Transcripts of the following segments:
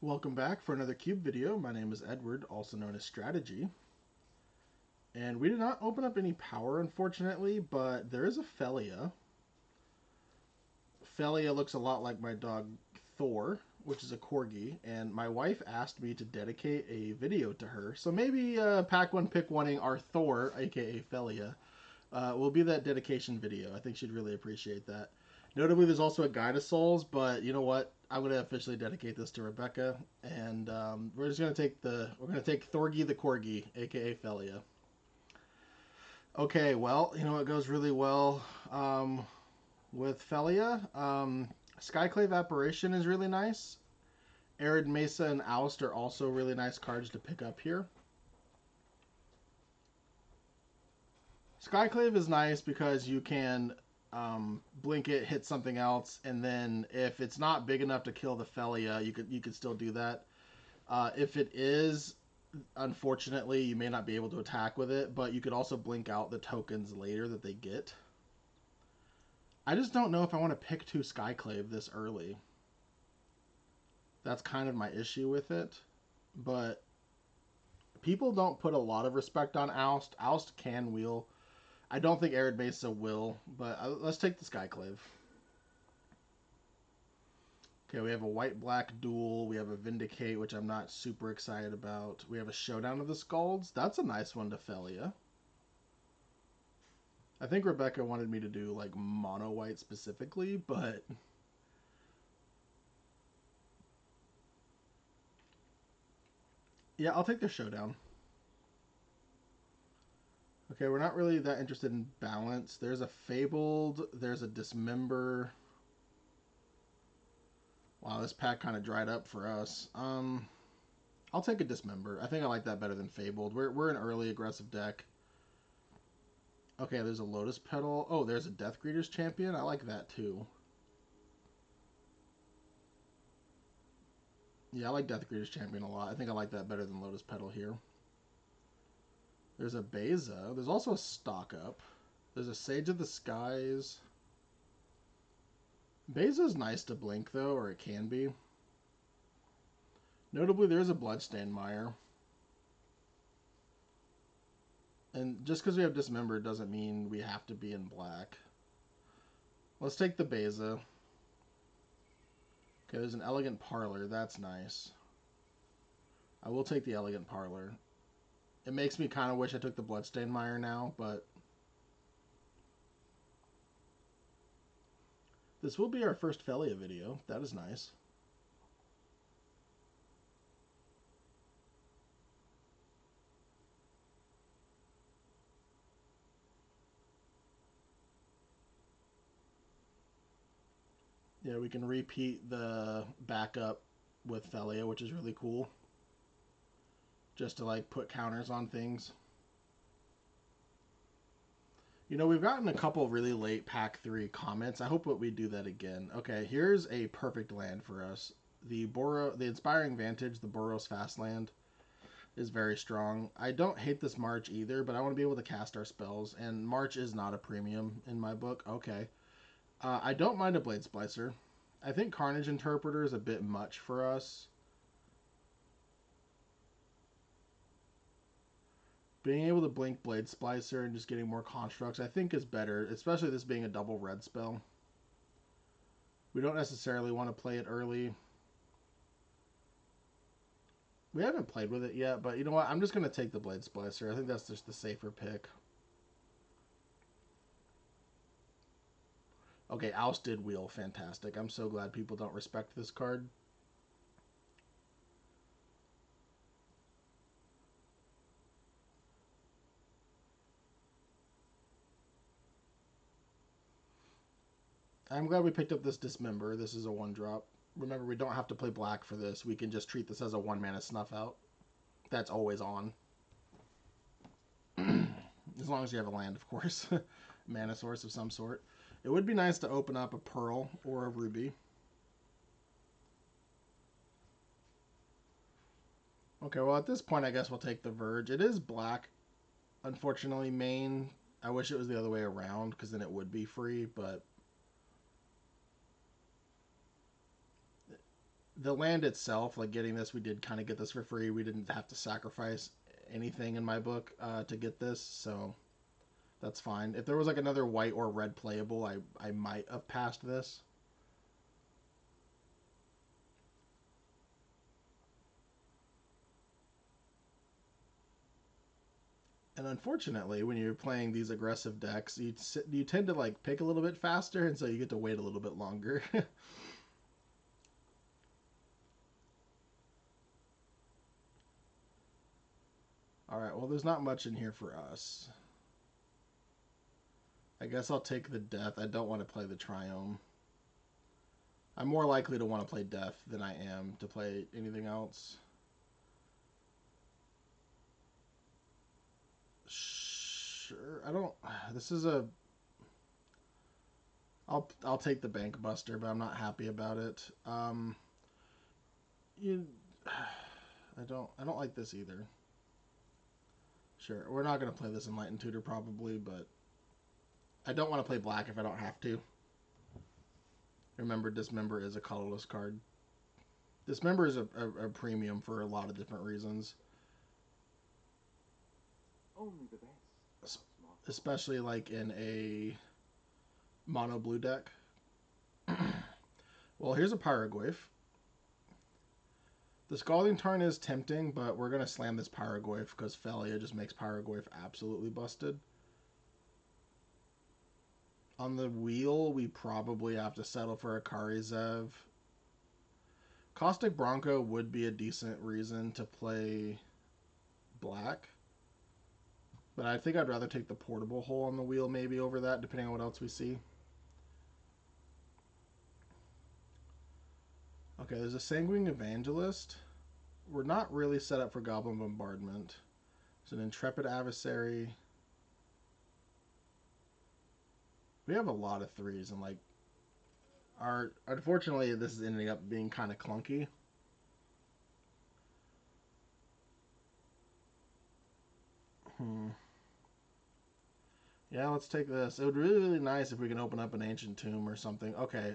Welcome back for another Cube video. My name is Edward, also known as Strategy. And we did not open up any power, unfortunately, but there is a Phelia. Phelia looks a lot like my dog Thor, which is a corgi, and my wife asked me to dedicate a video to her. So maybe Pack One Pick Oneing our Thor, aka Phelia, will be that dedication video. I think she'd really appreciate that. Notably, there's also a Guide to Souls, but you know what? I'm gonna officially dedicate this to Rebecca, and we're just gonna take Thorgy the Corgi, aka Phelia. Okay, well, you know it goes really well with Phelia. Skyclave Apparition is really nice. Arid Mesa and Oust are also really nice cards to pick up here. Skyclave is nice because you can blink it, hit something else, and then if it's not big enough to kill the Phelia, you could still do that. If it is, unfortunately, you may not be able to attack with it, but you could also blink out the tokens later that they get. I just don't know if I want to pick two Skyclave this early. That's kind of my issue with it, but people don't put a lot of respect on Oust. Oust can wheel. I don't think Arid Mesa will, but let's take the Skyclave. Okay, we have a white-black duel. We have a Vindicate, which I'm not super excited about. We have a Showdown of the Scalds. That's a nice one to Phelia. I think Rebecca wanted me to do, like, mono-white specifically, but... yeah, I'll take the Showdown. Okay, we're not really that interested in balance. There's a Fabled. There's a Dismember. Wow, this pack kind of dried up for us. I'll take a Dismember. I think I like that better than Fabled. We're an early aggressive deck. Okay, there's a Lotus Petal. Oh, there's a Death Greeter's Champion. I like that too. Yeah, I like Death Greeter's Champion a lot. I think I like that better than Lotus Petal here. There's a Beza. There's also a Stock Up. There's a Sage of the Skies. Beza's nice to blink though, or it can be. Notably, there is a Bloodstained Mire. And just because we have Dismember doesn't mean we have to be in black. Let's take the Beza. Okay, there's an Elegant Parlor. That's nice. I will take the Elegant Parlor. It makes me kind of wish I took the Bloodstained Mire now, but... this will be our first Phelia video. That is nice. Yeah, we can repeat the backup with Phelia, which is really cool. Just to, like, put counters on things. You know, we've gotten a couple really late Pack 3 comments. I hope that we do that again. Okay, here's a perfect land for us. The Inspiring Vantage, the Boros Fastland, is very strong. I don't hate this March either, but I want to be able to cast our spells, and March is not a premium in my book. Okay. I don't mind a Blade Splicer. I think Carnage Interpreter is a bit much for us. Being able to blink Blade Splicer and just getting more constructs, I think is better, especially this being a double red spell. We don't necessarily want to play it early. We haven't played with it yet, but you know what? I'm just going to take the Blade Splicer. I think that's just the safer pick. Okay, Oust did wheel. Fantastic. I'm so glad people don't respect this card. I'm glad we picked up this Dismember. This is a 1-drop. Remember, we don't have to play black for this. We can just treat this as a 1-mana Snuff Out. That's always on. As long as you have a land, of course. Mana source of some sort. It would be nice to open up a Pearl or a Ruby. Okay, well at this point I guess we'll take the Verge. It is black. Unfortunately, main. I wish it was the other way around, because then it would be free, but... the land itself, like getting this, we did kind of get this for free. We didn't have to sacrifice anything in my book to get this, so that's fine. If there was like another white or red playable, I might have passed this. And unfortunately, when you're playing these aggressive decks, you tend to like pick a little bit faster, and so you get to wait a little bit longer. All right, well, there's not much in here for us. I guess I'll take the death. I don't want to play the triome. I'm more likely to want to play death than I am to play anything else. Sure, I don't. This is a. I'll take the bank buster, but I'm not happy about it. You, I don't like this either. Sure, we're not gonna play this Enlightened Tutor probably, but I don't want to play black if I don't have to. Remember, Dismember is a colorless card. Dismember is a premium for a lot of different reasons. Only the best. Especially like in a mono blue deck. Well, here's a Pyroglyph. The Scalding Tarn is tempting, but we're going to slam this Pyroglyph because Phelia just makes Pyroglyph absolutely busted. On the wheel, we probably have to settle for a Karizev. Caustic Bronco would be a decent reason to play black. But I think I'd rather take the Portable Hole on the wheel maybe over that, depending on what else we see. Okay, there's a Sanguine Evangelist. We're not really set up for Goblin Bombardment. There's an Intrepid Adversary. We have a lot of threes, and like, unfortunately, this is ending up being kind of clunky. Yeah, let's take this. It would be really, really nice if we can open up an Ancient Tomb or something. Okay,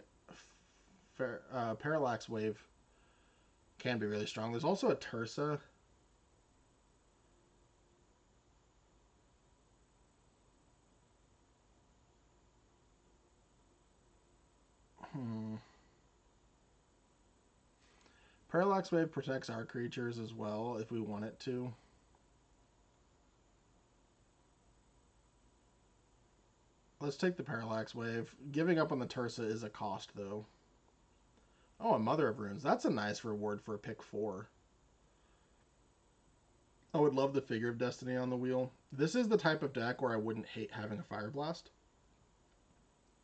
Parallax Wave can be really strong. There's also a Tursa. Hmm. Parallax Wave protects our creatures as well if we want it to. Let's take the Parallax Wave. Giving up on the Tursa is a cost, though. Oh, a Mother of Runes. That's a nice reward for a pick 4. I would love the Figure of Destiny on the wheel. This is the type of deck where I wouldn't hate having a Fire Blast.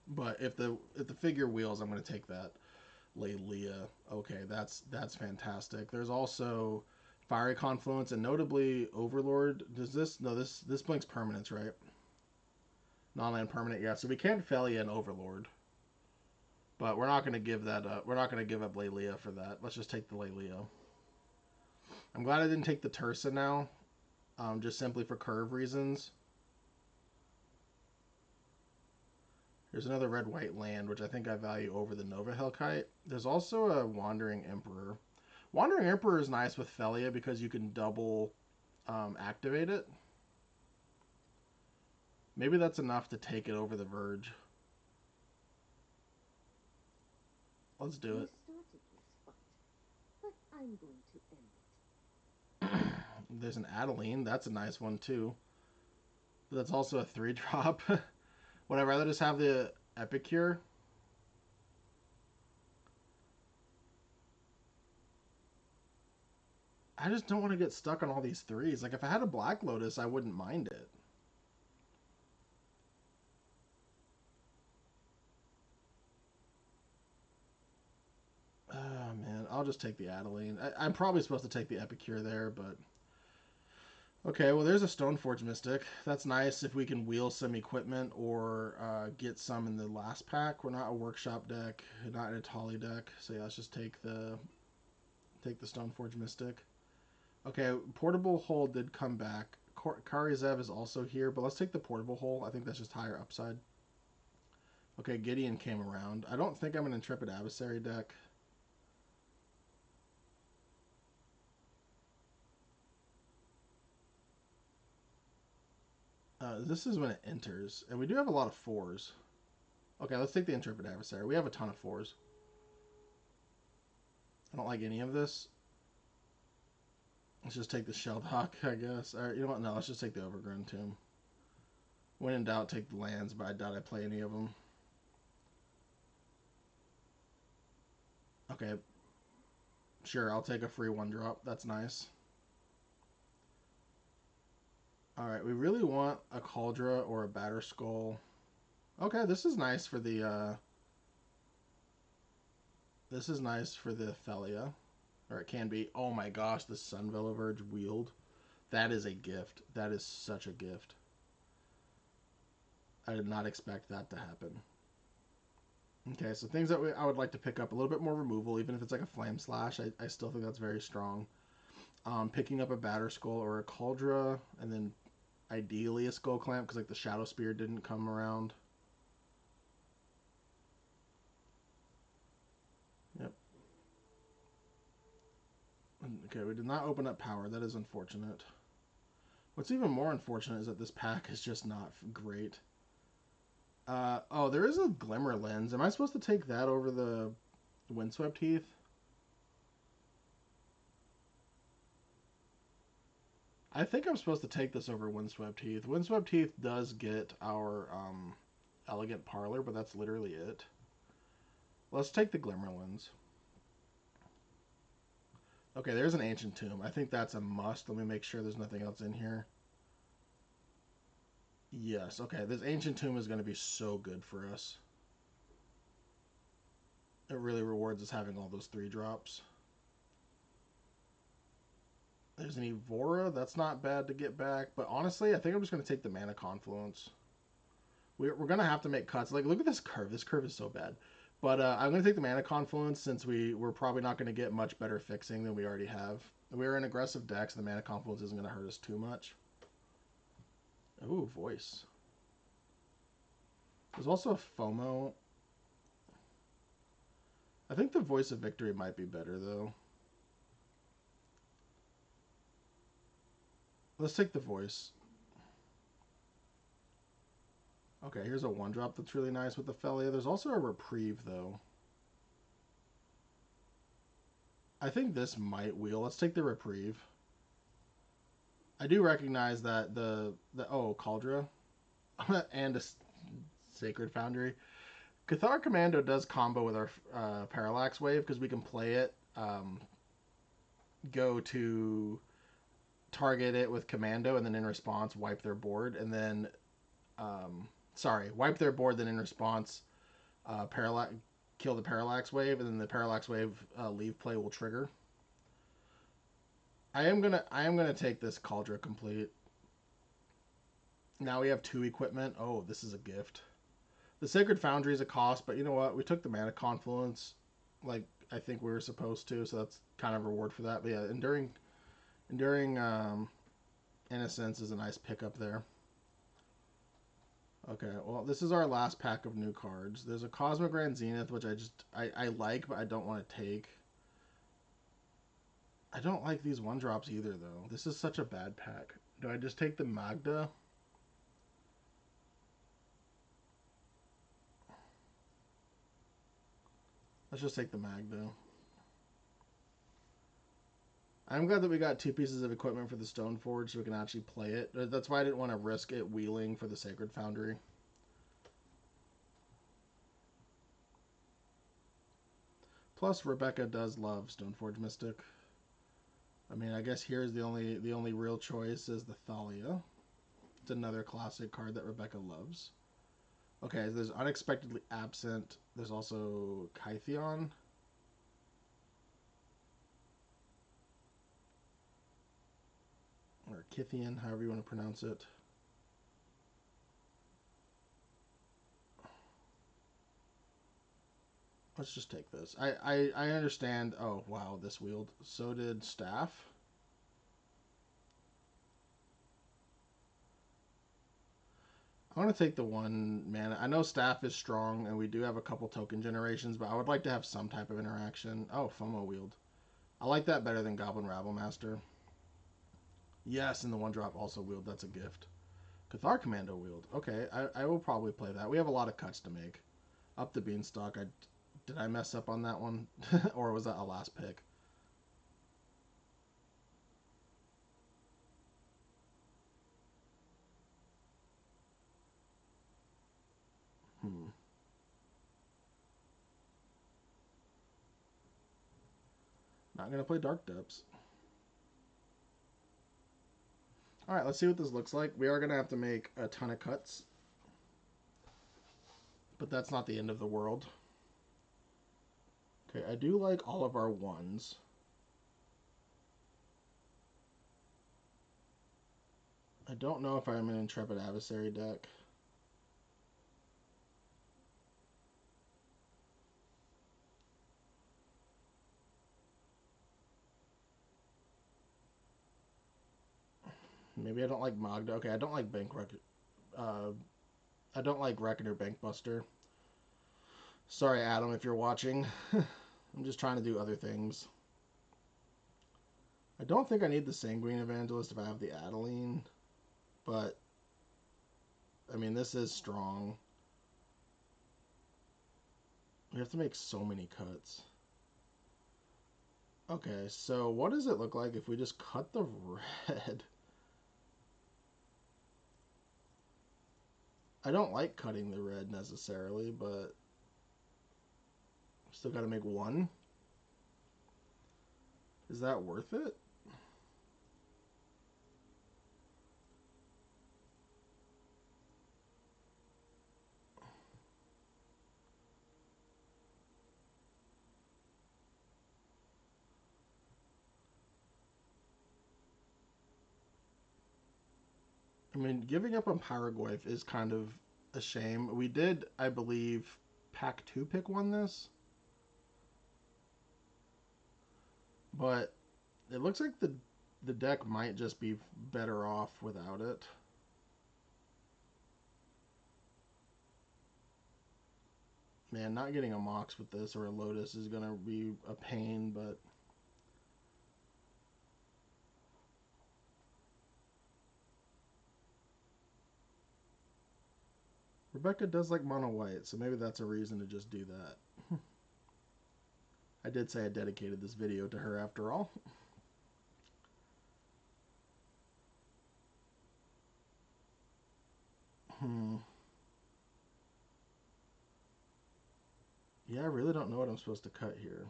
But if the figure wheels, I'm going to take that. Lelia. Okay, that's fantastic. There's also Fiery Confluence and notably Overlord. Does this? No, this blinks permanents, right? Non-land permanent, yeah. So we can Phelia and Overlord. But we're not going to give that up. We're not going to give up Lelia for that. Let's just take the Lelia. I'm glad I didn't take the Tursa now, just simply for curve reasons. There's another red-white land, which I think I value over the Nova Hellkite. There's also a Wandering Emperor. Wandering Emperor is nice with Phelia because you can double activate it. Maybe that's enough to take it over the Verge. Let's do it. You started this fight, but I'm going to end it. There's an Adeline. That's a nice one, too. But that's also a 3-drop. Would I rather just have the Epicure? I just don't want to get stuck on all these threes. Like, if I had a Black Lotus, I wouldn't mind it. Oh, man. I'll just take the Adeline. I'm probably supposed to take the Epicure there, but... Okay, well, there's a Stoneforge Mystic. That's nice if we can wheel some equipment or get some in the last pack. We're not a Workshop deck, not an Atali deck. So yeah, let's just take the Stoneforge Mystic. Okay, Portable Hole did come back. Karizev is also here, but let's take the Portable Hole. I think that's just higher upside. Okay, Gideon came around. I don't think I'm an Intrepid Adversary deck. This is when it enters, and we do have a lot of fours. Okay, let's take the Intrepid Adversary. We have a ton of fours. I don't like any of this. Let's just take the Shelldock, I guess. Or, you know what? No, let's just take the Overgrown Tomb. When in doubt, take the lands, but I doubt I play any of them. Okay. Sure, I'll take a free 1-drop. That's nice. Alright, we really want a Cauldra or a Batterskull. Okay, this is nice for the, This is nice for the Phelia. Or it can be. Oh my gosh, the Sun Verge wield. That is a gift. That is such a gift. I did not expect that to happen. Okay, so things that I would like to pick up. A little bit more removal, even if it's like a Flame Slash. I still think that's very strong. Picking up a Batterskull or a Cauldra, and then ideally a Skull Clamp, because like the Shadow Spear didn't come around. Yep. Okay, we did not open up power. That is unfortunate. What's even more unfortunate is that this pack is just not great. Oh, there is a Glimmer Lens. Am I supposed to take that over the Windswept Heath? I think I'm supposed to take this over Windswept Heath. Windswept Heath does get our Elegant Parlor, but that's literally it. Let's take the Glimmer Lens. Okay, there's an Ancient Tomb. I think that's a must. Let me make sure there's nothing else in here. Yes, okay. This Ancient Tomb is going to be so good for us. It really rewards us having all those 3-drops. There's an Evora. That's not bad to get back. But honestly, I think I'm just going to take the Mana Confluence. We're going to have to make cuts. Like, look at this curve. This curve is so bad. But I'm going to take the Mana Confluence since we're probably not going to get much better fixing than we already have. We're an aggressive deck, so the Mana Confluence isn't going to hurt us too much. Ooh, Voice. There's also a FOMO. I think the Voice of Victory might be better, though. Let's take the Voice. Okay, here's a 1-drop that's really nice with the Phelia. There's also a Reprieve, though. I think this might wheel. Let's take the Reprieve. I do recognize that oh, Cauldra and a Sacred Foundry. Cathar Commando does combo with our Parallax Wave because we can play it, go to target it with Commando, and then in response wipe their board, and then wipe their board, then in response kill the Parallax Wave, and then the Parallax Wave leave play will trigger. I am gonna take this Cauldra complete. Now we have 2 equipment. Oh, this is a gift. The Sacred Foundry is a cost, but you know what? We took the Mana Confluence, like I think we were supposed to, so that's kind of a reward for that. But yeah, Enduring Innocence is a nice pickup there. Okay, well, this is our last pack of new cards. There's a Cosmic Grand Zenith, which I like, but I don't want to take. I don't like these 1-drops either, though. This is such a bad pack. Do I just take the Magda? Let's just take the Magda. I'm glad that we got 2 pieces of equipment for the Stoneforge so we can actually play it. That's why I didn't want to risk it wheeling for the Sacred Foundry. Plus, Rebecca does love Stoneforge Mystic. I mean, I guess here's the only real choice is the Thalia. It's another classic card that Rebecca loves. Okay, there's Unexpectedly Absent. There's also Kytheon. Or Kythian, however you want to pronounce it. Let's just take this. I understand. Oh, wow, this wheeled. So did Staff. I want to take the 1 mana. I know Staff is strong, and we do have a couple token generations, but I would like to have some type of interaction. Oh, FOMO wheeled. I like that better than Goblin Rabblemaster. Yes, and the 1-drop also wheeled. That's a gift. Cathar Commando wield. Okay, I will probably play that. We have a lot of cuts to make. Up the Beanstalk. Did I mess up on that one? Or was that a last pick? Hmm. Not going to play Dark Depths. Alright, let's see what this looks like. We are going to have to make a ton of cuts. But that's not the end of the world. Okay, I do like all of our ones. I don't know if I'm an Intrepid Adversary deck. Maybe I don't like Magda. Okay, I don't like uh, I don't like Reckoner Bankbuster. Sorry, Adam, if you're watching. I'm just trying to do other things. I don't think I need the Sanguine Evangelist if I have the Adeline, but I mean, this is strong. We have to make so many cuts. Okay, so what does it look like if we just cut the red? I don't like cutting the red necessarily, but still got to make one. Is that worth it? I mean, giving up on Paraguay is kind of a shame. We did, I believe, pack 2 pick one this, but it looks like the deck might just be better off without it. Man, not getting a Mox with this or a Lotus is going to be a pain, but Rebecca does like mono white, so maybe that's a reason to just do that. I did say I dedicated this video to her after all. Hmm. Yeah, I really don't know what I'm supposed to cut here.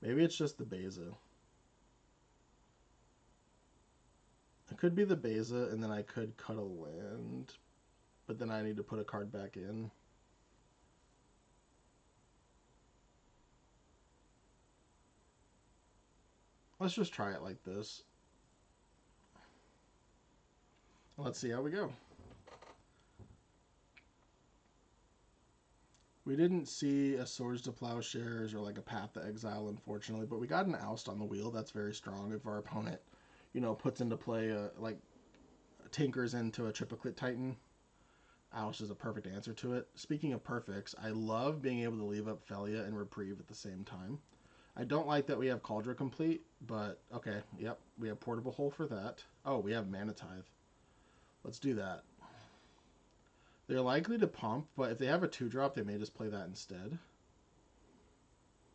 Maybe it's just the Beza. It could be the Beza, and then I could cut a land, but then I need to put a card back in. Let's just try it like this. Let's see how we go. We didn't see a Swords to Plowshares or like a Path to Exile, unfortunately, but we got an Oust on the wheel. That's very strong if our opponent, puts into play like tinkers into a Triplicate Titan. Oust is a perfect answer to it. Speaking of perfects, I love being able to leave up Phelia and Reprieve at the same time. I don't like that we have Cauldron Complete, but okay, yep, we have Portable Hole for that. Oh, we have Mana Tithe. Let's do that. They're likely to pump, but if they have a 2-drop, they may just play that instead.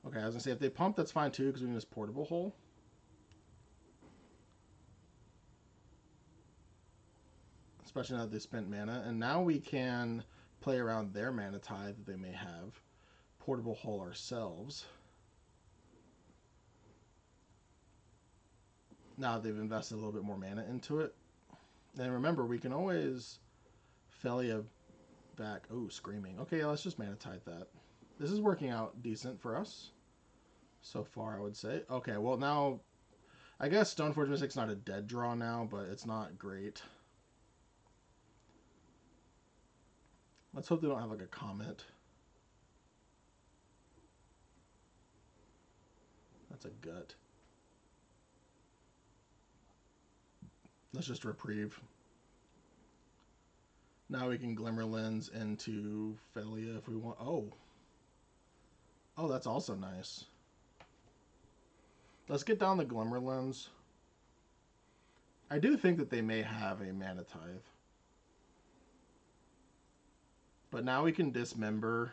Okay, I was going to say, if they pump, that's fine too, because we can just Portable Hole. Especially now that they spent mana. And now we can play around their Mana Tithe that they may have. Portable Hole ourselves. Now they've invested a little bit more mana into it. And remember, we can always Phelia back. Oh, Screaming. Okay, let's just Mana Tithe that. This is working out decent for us. So far, I would say. Okay, well now, I guess Stoneforge Mystic's not a dead draw now, but it's not great. Let's hope they don't have like a Comet. That's a gut. Let's just Reprieve. Now we can Glimmer Lens into Phelia if we want. Oh. Oh, that's also nice. Let's get down the Glimmer Lens. I do think that they may have a Mana Tithe. But now we can dismember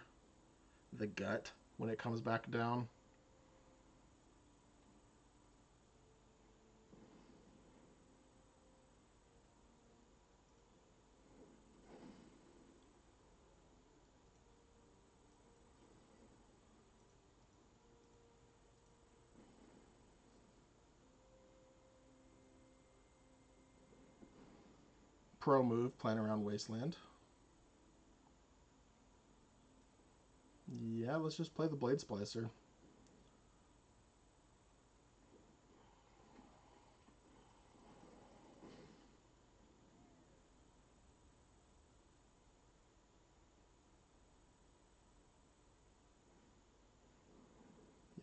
the gut when it comes back down. Pro move, playing around Wasteland. Yeah, let's just play the Blade Splicer.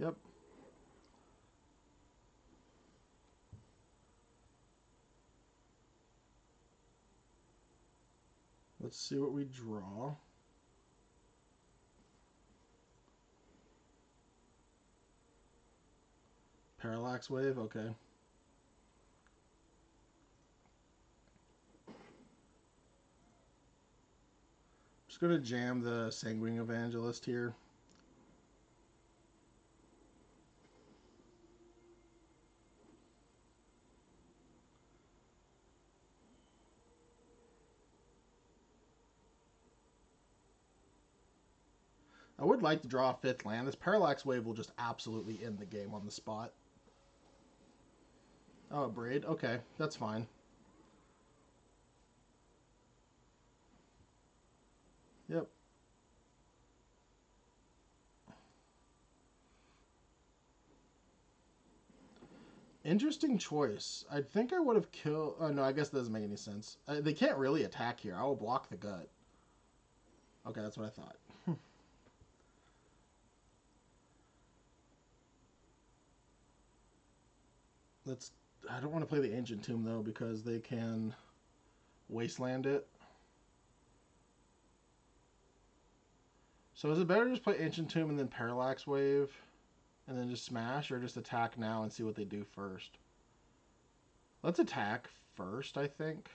Yep. Let's see what we draw. Parallax Wave, okay. Just gonna jam the Sanguine Evangelist here. I would like to draw a 5th land. This Parallax Wave will just absolutely end the game on the spot. Oh, a Braid? Okay, that's fine. Yep. Interesting choice. I think I would have killed... Oh, no, I guess that doesn't make any sense. They can't really attack here. I will block the gut. Okay, that's what I thought. Let's... I don't want to play the Ancient Tomb, though, because they can Wasteland it. So is it better to just play Ancient Tomb and then Parallax Wave and then just smash, or just attack now and see what they do first? Let's attack first, I think.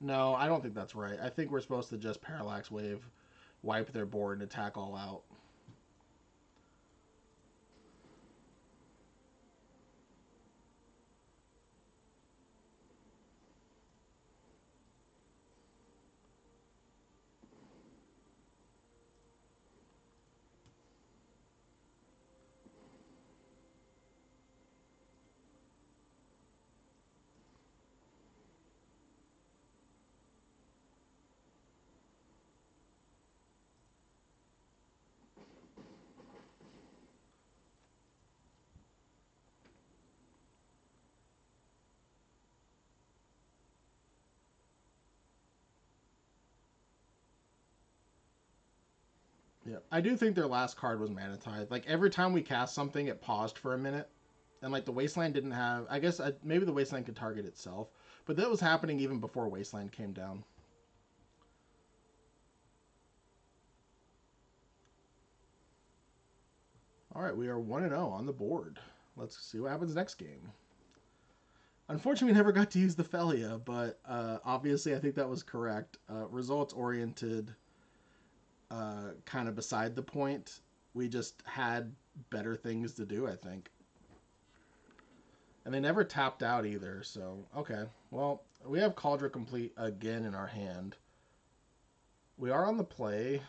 No, I don't think that's right. I think we're supposed to just Parallax Wave, wipe their board, and attack all out. Yeah, I do think their last card was Mana Tithe. Like every time we cast something, it paused for a minute, and like the Wasteland didn't have. I guess maybe the Wasteland could target itself, but that was happening even before Wasteland came down. All right, we are 1-0 on the board. Let's see what happens next game. Unfortunately, we never got to use the Phelia, but obviously, I think that was correct. Results oriented, kind of beside the point. We just had better things to do, I think. And they never tapped out either, so okay. Well, we have Cauldron Complete again in our hand. We are on the play.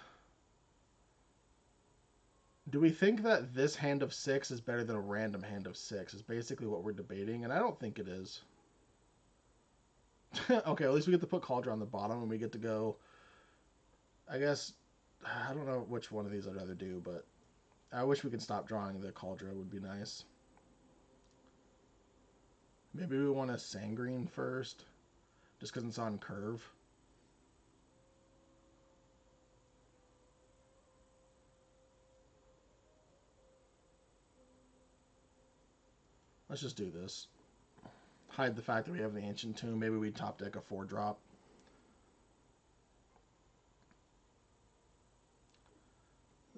Do we think that this hand of 6 is better than a random hand of 6? Is basically what we're debating, and I don't think it is. Okay, at least we get to put Cauldron on the bottom, and we get to go... I guess... I don't know which one of these I'd rather do, but... I wish we could stop drawing the Cauldron. Would be nice. Maybe we want a Sanguine first, just because it's on curve. Let's just do this. Hide the fact that we have the Ancient Tomb. Maybe we top deck a 4-drop.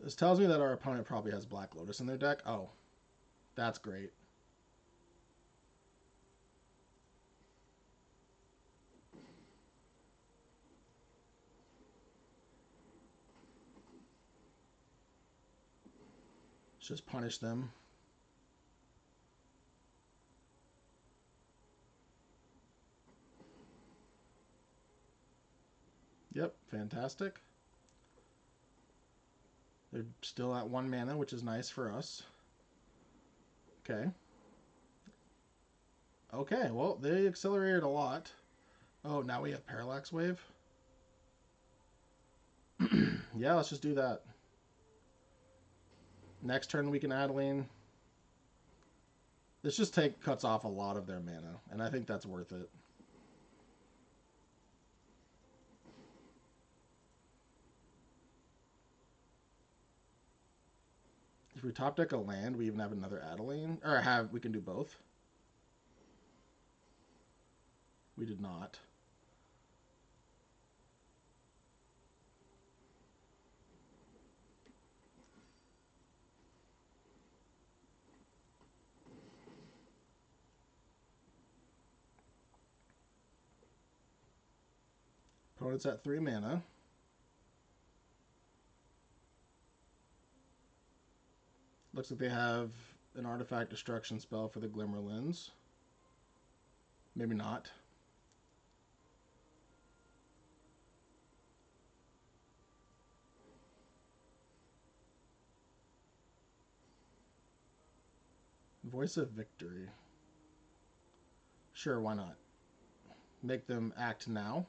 This tells me that our opponent probably has Black Lotus in their deck. Oh, that's great. Let's just punish them. Yep, fantastic. They're still at 1 mana, which is nice for us. Okay. Okay, well, they accelerated a lot. Oh, now we have Parallax Wave? Yeah, let's just do that. Next turn we can Adeline. This just cuts off a lot of their mana, and I think that's worth it. If we top deck a land, we even have another Adeline. Or we can do both. We did not. Opponent's at 3 mana. Looks like they have an artifact destruction spell for the Glimmerlands. Maybe not. Voice of Victory. Sure, why not? Make them act now.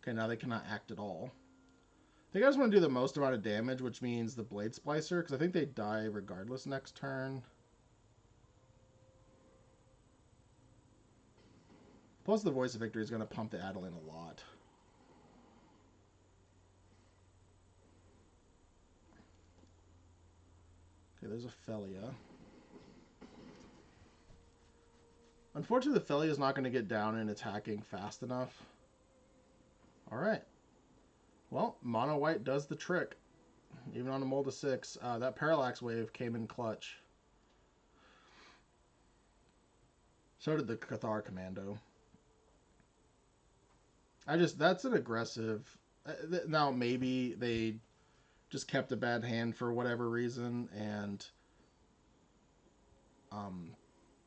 Okay, now they cannot act at all. I think I just want to do the most amount of damage, which means the Blade Splicer, because I think they die regardless next turn. Plus, the Voice of Victory is going to pump the Adeline a lot. Okay, there's a Phelia. Unfortunately, the Phelia is not going to get down and attacking fast enough. Alright. Well, Mono White does the trick. Even on a mold of 6. That Parallax Wave came in clutch. So did the Cathar Commando. That's an aggressive... Now, maybe they just kept a bad hand for whatever reason, and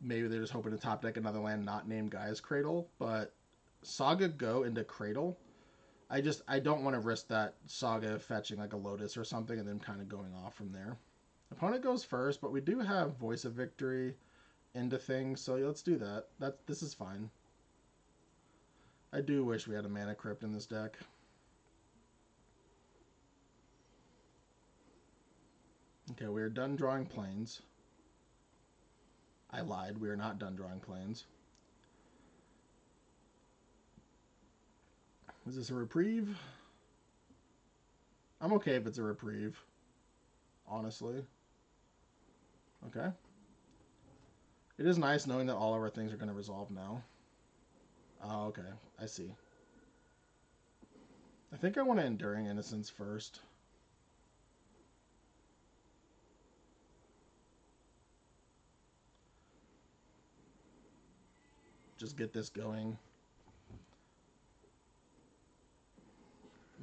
maybe they're just hoping to top deck another land not named Gaia's Cradle, but Saga Go into Cradle, I don't want to risk that Saga fetching like a Lotus or something and then kind of going off from there. Opponent goes first, but we do have Voice of Victory into things, so let's do that. This is fine. I do wish we had a Mana Crypt in this deck. Okay, we are done drawing planes. I lied. We are not done drawing planes. Is this a reprieve? I'm okay if it's a reprieve. Honestly. Okay. It is nice knowing that all of our things are going to resolve now. Oh, okay. I see. I think I want to Enduring Innocence first. Just get this going.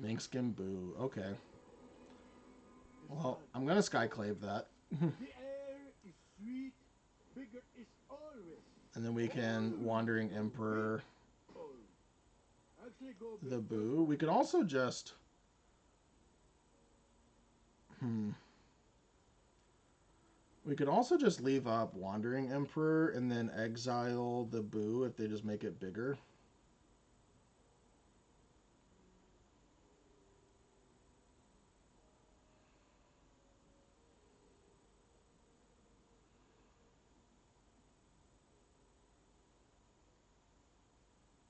Minkskin Boo. Okay. Well, I'm going to Skyclave that. The air is sweet, bigger is always. And then we can Wandering Emperor the Boo. We could also just... We could also just leave up Wandering Emperor and then exile the Boo if they just make it bigger.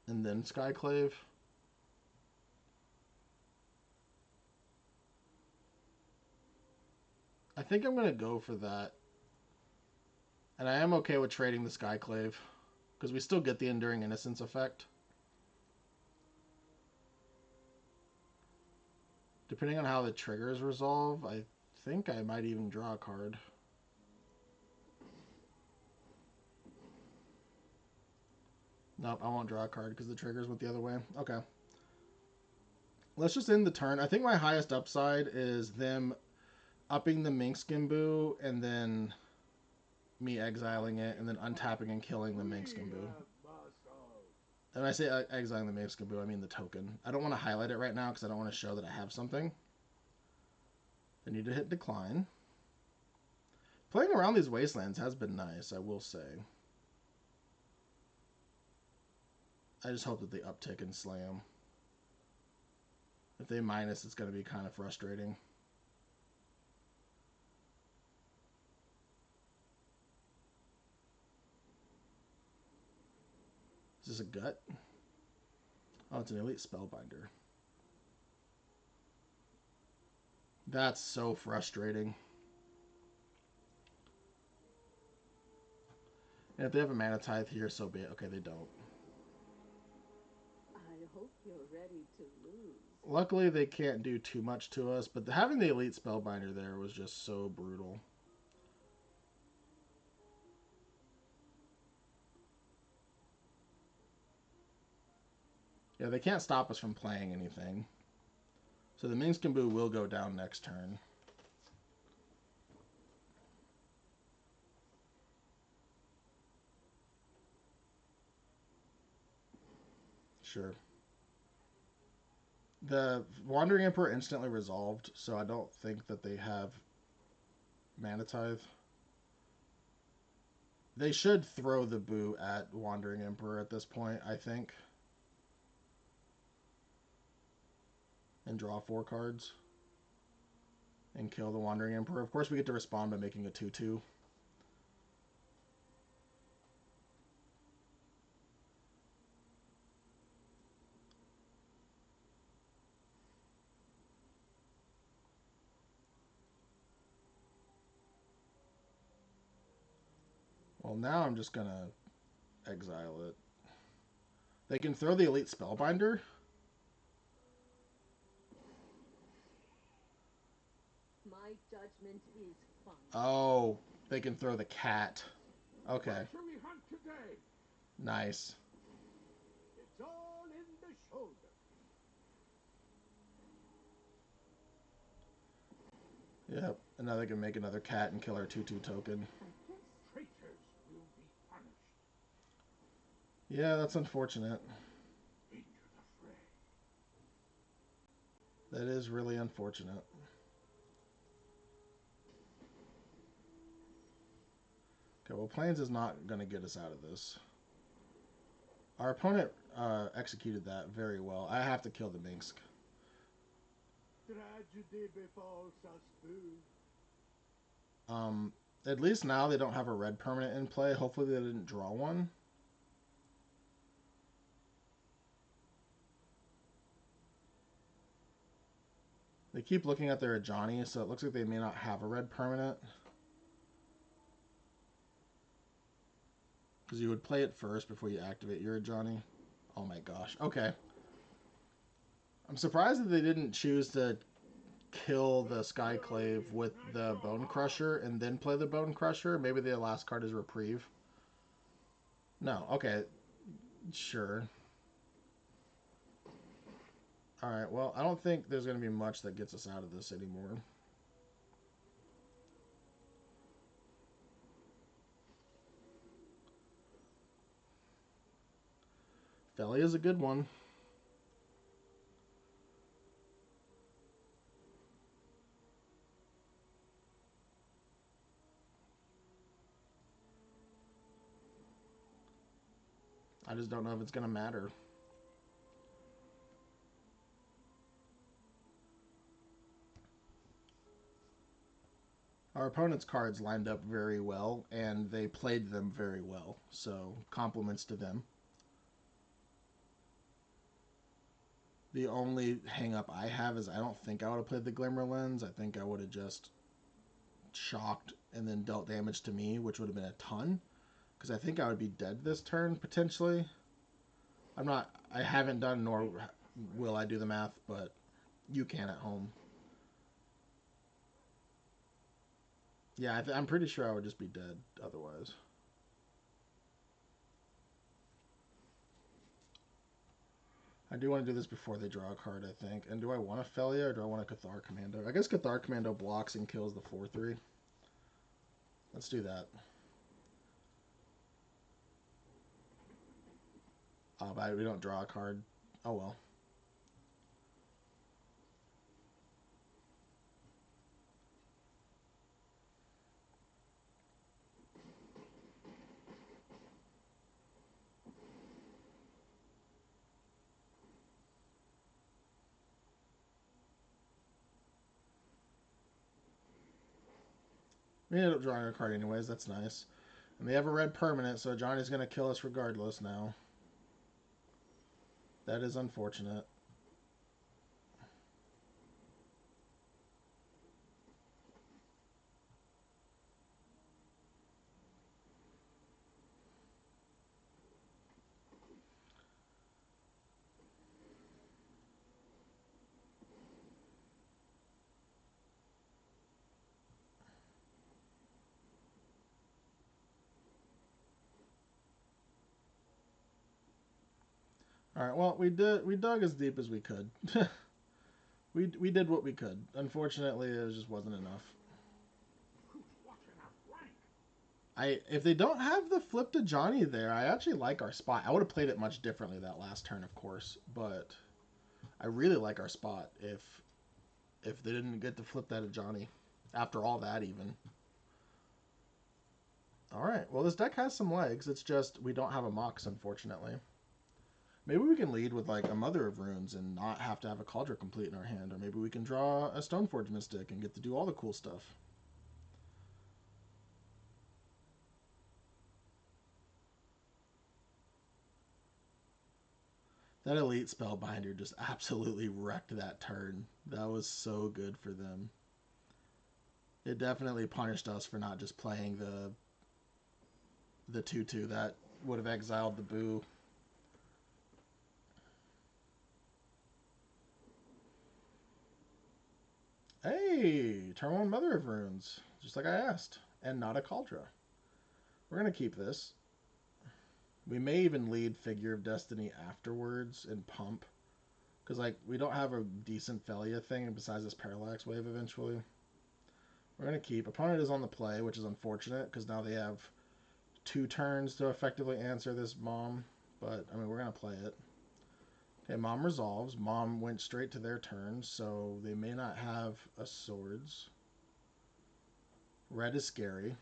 And then Skyclave. I think I'm going to go for that. And I am okay with trading the Skyclave, because we still get the Enduring Innocence effect. Depending on how the triggers resolve, I think I might even draw a card. Nope, I won't draw a card because the triggers went the other way. Okay. Let's just end the turn. I think my highest upside is them upping the Minskimbu and then me exiling it and then untapping and killing the We Minskimbu. have muscles. And when I say exiling the Minskimbu, I mean the token. I don't want to highlight it right now because I don't want to show that I have something. I need to hit decline. Playing around these wastelands has been nice, I will say. I just hope that they uptick and slam. If they minus, it's going to be kind of frustrating. Is this a gut? Oh, it's an elite spellbinder. That's so frustrating. And if they have a mana tithe here, so be it. Okay, they don't. I hope you're ready to lose. Luckily, they can't do too much to us, but having the elite spellbinder there was just so brutal. Yeah, they can't stop us from playing anything. So the Minskimbu will go down next turn. Sure. The Wandering Emperor instantly resolved, so I don't think that they have mana tithe. They should throw the boo at Wandering Emperor at this point, I think. And draw 4 cards. And kill the Wandering Emperor. Of course, we get to respond by making a 2/2. Well, now I'm just going to exile it. They can throw the Elite Spellbinder. My judgment is final. Oh, they can throw the cat. Okay. What shall we hunt today? Nice. It's all in the shoulder. Yep. And now they can make another cat and kill our 2/2 token. I guess. Traitors will be punished. Yeah, that's unfortunate. Into the fray. That is really unfortunate. Okay, well, Plains is not going to get us out of this. Our opponent executed that very well. I have to kill the Minsk. Tragedy befalls us two. At least now they don't have a red permanent in play. Hopefully they didn't draw one. They keep looking at their Ajani, so it looks like they may not have a red permanent. Because you would play it first before you activate your Ajani. Oh my gosh. Okay. I'm surprised that they didn't choose to kill the Skyclave with the Bone Crusher and then play the Bone Crusher. Maybe the last card is Reprieve. No. Okay. Sure. Alright, well, I don't think there's going to be much that gets us out of this anymore. Phelia is a good one. I just don't know if it's going to matter. Our opponent's cards lined up very well, and they played them very well. So, compliments to them. The only hang up I have is I don't think I would have played the Glimmer Lens. I think I would have just shocked and then dealt damage to me, which would have been a ton. Because I think I would be dead this turn, potentially. I haven't done, nor will I do the math, but you can at home. Yeah, I'm pretty sure I would just be dead otherwise. I do want to do this before they draw a card, I think. And do I want a Phelia or do I want a Cathar Commando? I guess Cathar Commando blocks and kills the 4/3. Let's do that. But we don't draw a card. Oh well. We ended up drawing a card anyways. That's nice. And they have a red permanent, so Johnny's going to kill us regardless now. That is unfortunate. All right. Well, we dug as deep as we could. we did what we could. Unfortunately, it just wasn't enough. If they don't have the flip to Johnny there, I actually like our spot. I would have played it much differently that last turn, of course, but I really like our spot if they didn't get to flip that to Johnny after all that even. All right. Well, this deck has some legs. It's just we don't have a Mox, unfortunately. Maybe we can lead with like a Mother of Runes and not have to have a Cauldron Complete in our hand, or maybe we can draw a Stoneforge Mystic and get to do all the cool stuff. That Elite Spellbinder just absolutely wrecked that turn. That was so good for them. It definitely punished us for not just playing the 2/2 that would have exiled the Boo. Hey, turn one Mother of Runes, just like I asked, and not a Cauldron. We're gonna keep this. We may even lead Figure of Destiny afterwards and pump, because like we don't have a decent Phelia thing besides this Parallax Wave eventually. We're gonna keep. Opponent is on the play, which is unfortunate because now they have 2 turns to effectively answer this Mom. But I mean, we're gonna play it. Okay, Mom resolves. Mom went straight to their turn, so they may not have a Swords. Red is scary.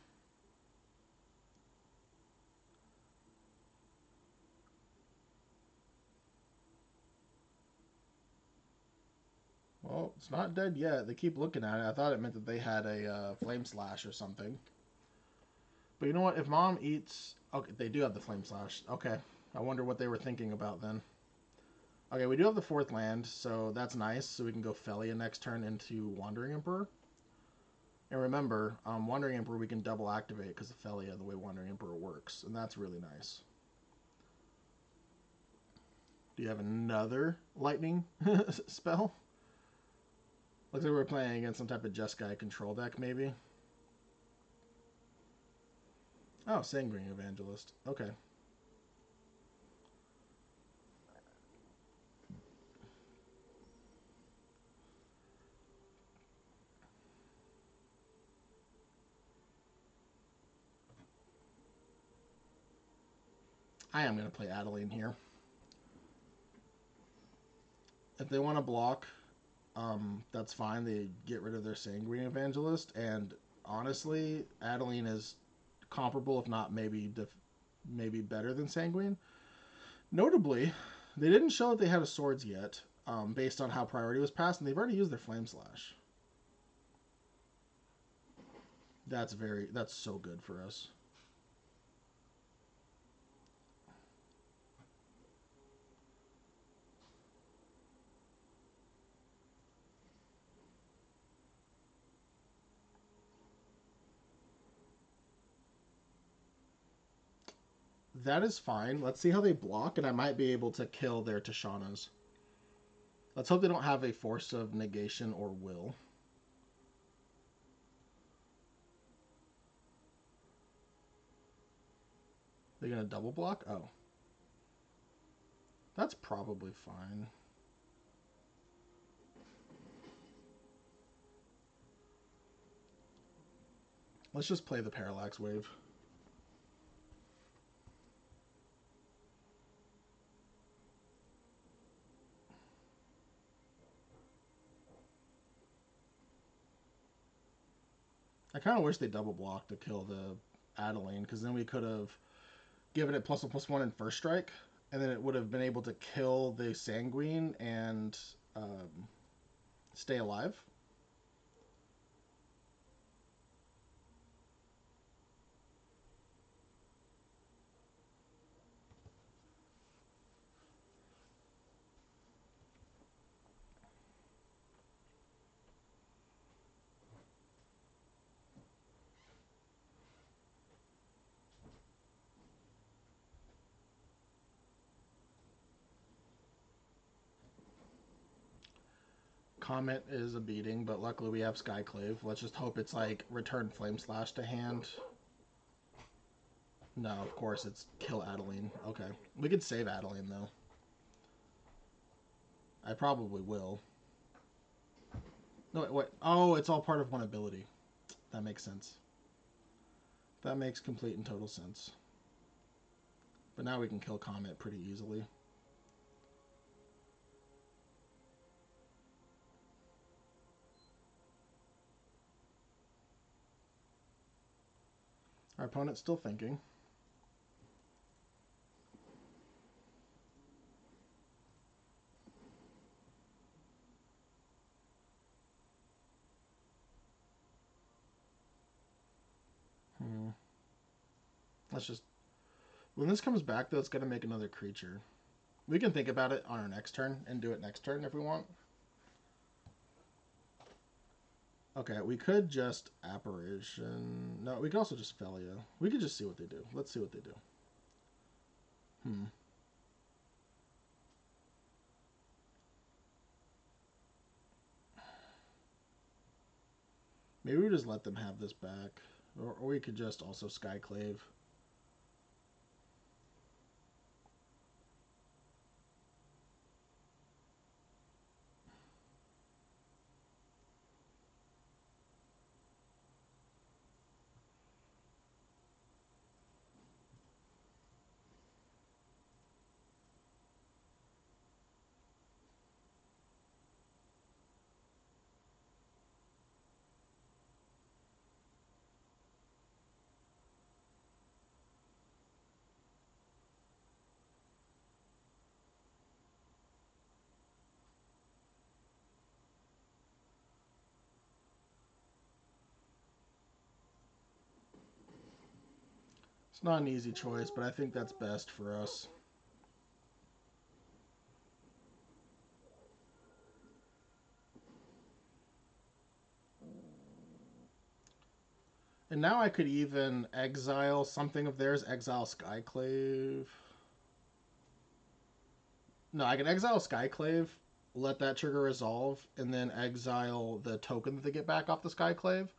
Well, it's not dead yet. They keep looking at it. I thought it meant that they had a Flame Slash or something. But you know what? If Mom eats... Okay, they do have the Flame Slash. Okay. I wonder what they were thinking about then. Okay, we do have the 4th land, so that's nice. So we can go Phelia next turn into Wandering Emperor. And remember, Wandering Emperor we can double activate because of Phelia, the way Wandering Emperor works. And that's really nice. Do you have another lightning spell? Looks like we're playing against some type of Jeskai control deck, maybe. Oh, Sanguine Evangelist. Okay. I am going to play Adeline here. If they want to block, that's fine. They get rid of their Sanguine Evangelist. And honestly, Adeline is comparable, if not maybe better than Sanguine. Notably, they didn't show that they had a Swords yet, based on how priority was passed, and they've already used their Flame Slash. That's so good for us. That is fine. Let's see how they block, and I might be able to kill their Tashanas. Let's hope they don't have a Force of Negation or Will. They're going to double block? Oh. That's probably fine. Let's just play the Parallax Wave. I kind of wish they double blocked to kill the Adeline, because then we could have given it +1/+1 in first strike, and then it would have been able to kill the Sanguine and stay alive. Comet is a beating, but luckily we have Skyclave. Let's just hope it's like return Flame Slash to hand. No, of course it's kill Adeline. Okay. We could save Adeline though. I probably will. No, wait. Oh, it's all part of one ability. That makes sense. That makes complete and total sense. But now we can kill Comet pretty easily. Our opponent's still thinking. Let's just... When this comes back, though, it's going to make another creature. We can think about it on our next turn and do it next turn if we want. Okay, we could just Apparition. No, we could also just Phelia. We could just see what they do. Let's see what they do. Maybe we just let them have this back. Or we could just also Skyclave. It's not an easy choice, but I think that's best for us. And now I could even exile something of theirs, exile Skyclave. No, I can exile Skyclave, let that trigger resolve, and then exile the token that they get back off the Skyclave.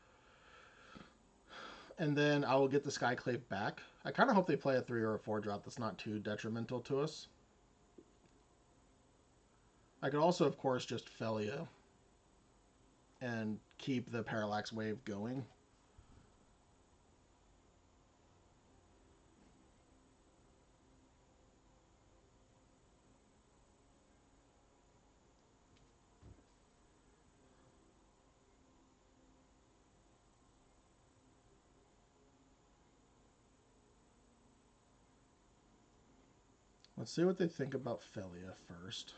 And then I will get the Skyclave back. I kind of hope they play a 3 or a 4 drop that's not too detrimental to us. I could also, of course, just Phelia and keep the Parallax Wave going. Let's see what they think about Phelia first.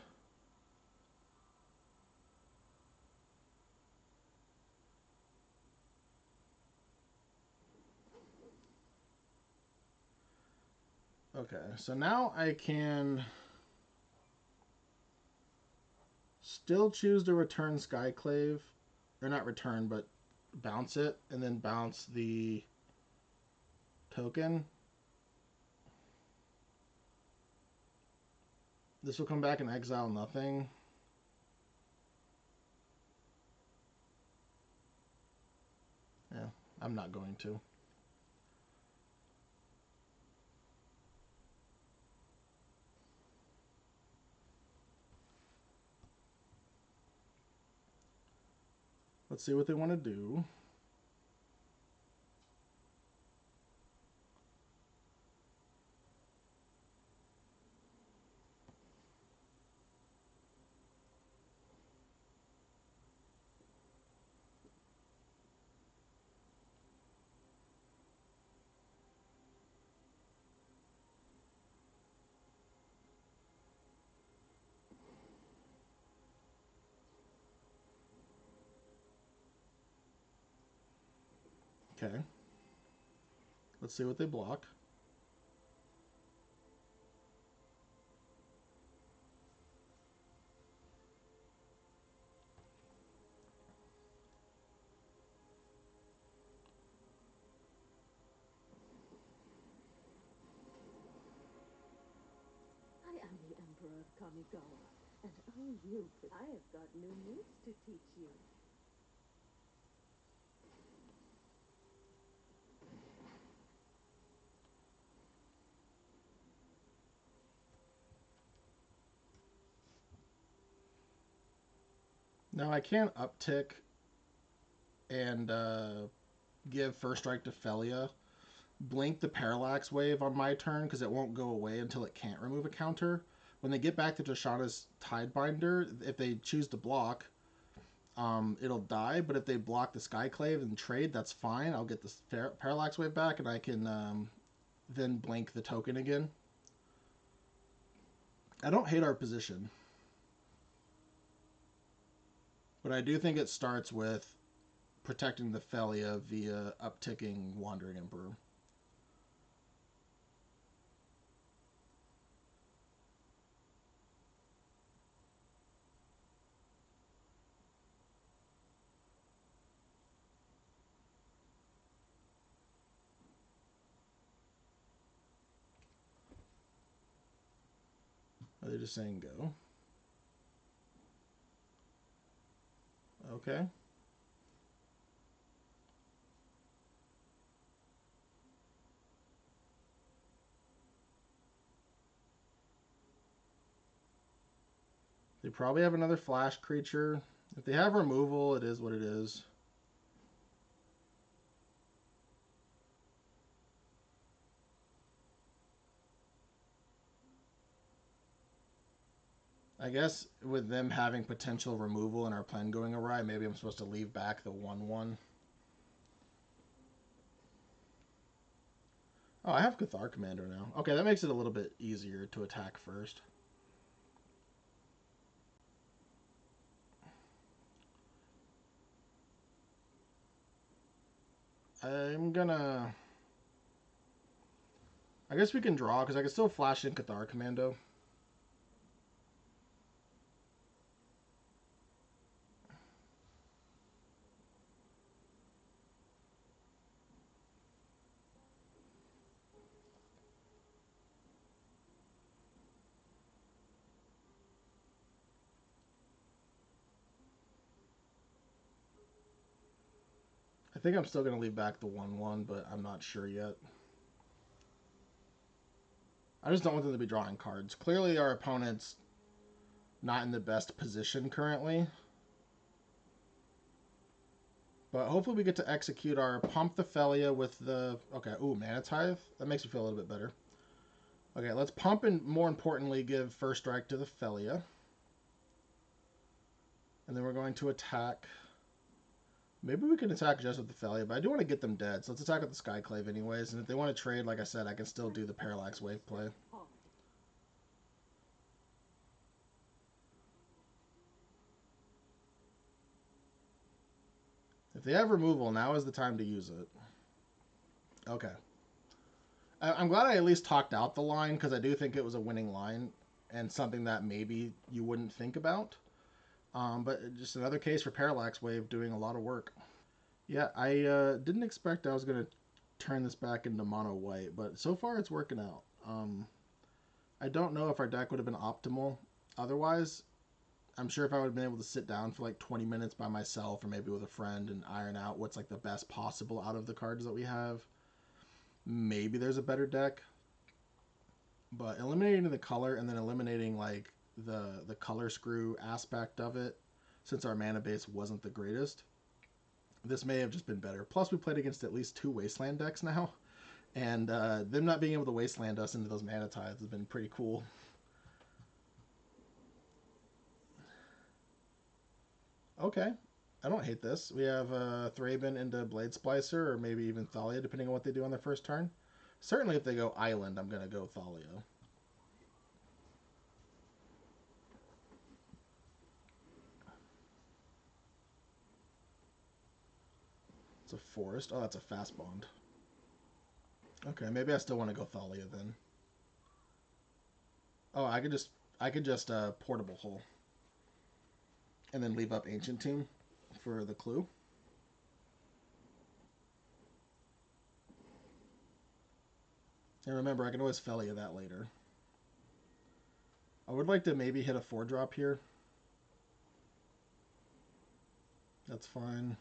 Okay, so now I can still choose to return Skyclave. Or not return, but bounce it, and then bounce the token. This will come back and exile nothing. Yeah, I'm not going to. Let's see what they want to do. Okay. Let's see what they block. I am the Emperor of Kamigawa, and I have got new moves to teach you. Now I can uptick and give first strike to Phelia. Blink the Parallax Wave on my turn because it won't go away until it can't remove a counter. When they get back to Joshana's Tidebinder, if they choose to block, it'll die. But if they block the Skyclave and trade, that's fine. I'll get the Parallax Wave back, and I can then blink the token again. I don't hate our position, but I do think it starts with protecting the Phelia via upticking Wandering Emperor. Are they just saying go? Okay. They probably have another flash creature. If they have removal, it is what it is. I guess with them having potential removal and our plan going awry, maybe I'm supposed to leave back the 1/1. Oh, I have Cathar Commander now. Okay, that makes it a little bit easier to attack first. I'm gonna. I guess we can draw because I can still flash in Cathar Commando. I think I'm still gonna leave back the 1/1, but I'm not sure yet. I just don't want them to be drawing cards. Clearly, our opponent's not in the best position currently. But hopefully we get to execute our Pump the Phelia with the... Okay, ooh, Mana Tithe? That makes me feel a little bit better. Okay, let's pump and, more importantly, give first strike to the Phelia. And then we're going to attack... Maybe we can attack just with the Phelia, but I do want to get them dead. So let's attack with the Skyclave anyways. And if they want to trade, like I said, I can still do the Parallax Wave play. If they have removal, now is the time to use it. Okay. I'm glad I at least talked out the line, because I do think it was a winning line and something that maybe you wouldn't think about. But just another case for Parallax Wave doing a lot of work. Yeah, I didn't expect I was going to turn this back into mono white, but so far it's working out. I don't know if our deck would have been optimal otherwise. I'm sure if I would have been able to sit down for like 20 minutes by myself or maybe with a friend and iron out what's like the best possible out of the cards that we have, maybe there's a better deck. But eliminating the color and then eliminating like the color screw aspect of it, since our mana base wasn't the greatest, This may have just been better. Plus, we played against at least 2 Wasteland decks now, and them not being able to Wasteland us into those Mana Tides has been pretty cool. Okay, I don't hate this. We have Thraben into Blade Splicer, or maybe even Thalia, depending on what they do on their first turn. Certainly, if they go Island, I'm going to go Thalia. It's a forest. Oh, that's a fast bond. Okay, maybe I still want to go Thalia then. Oh, I could just portable hole and then leave up Ancient Tomb for the clue. And remember, I can always Phelia that later. I would like to maybe hit a 4-drop here. That's fine.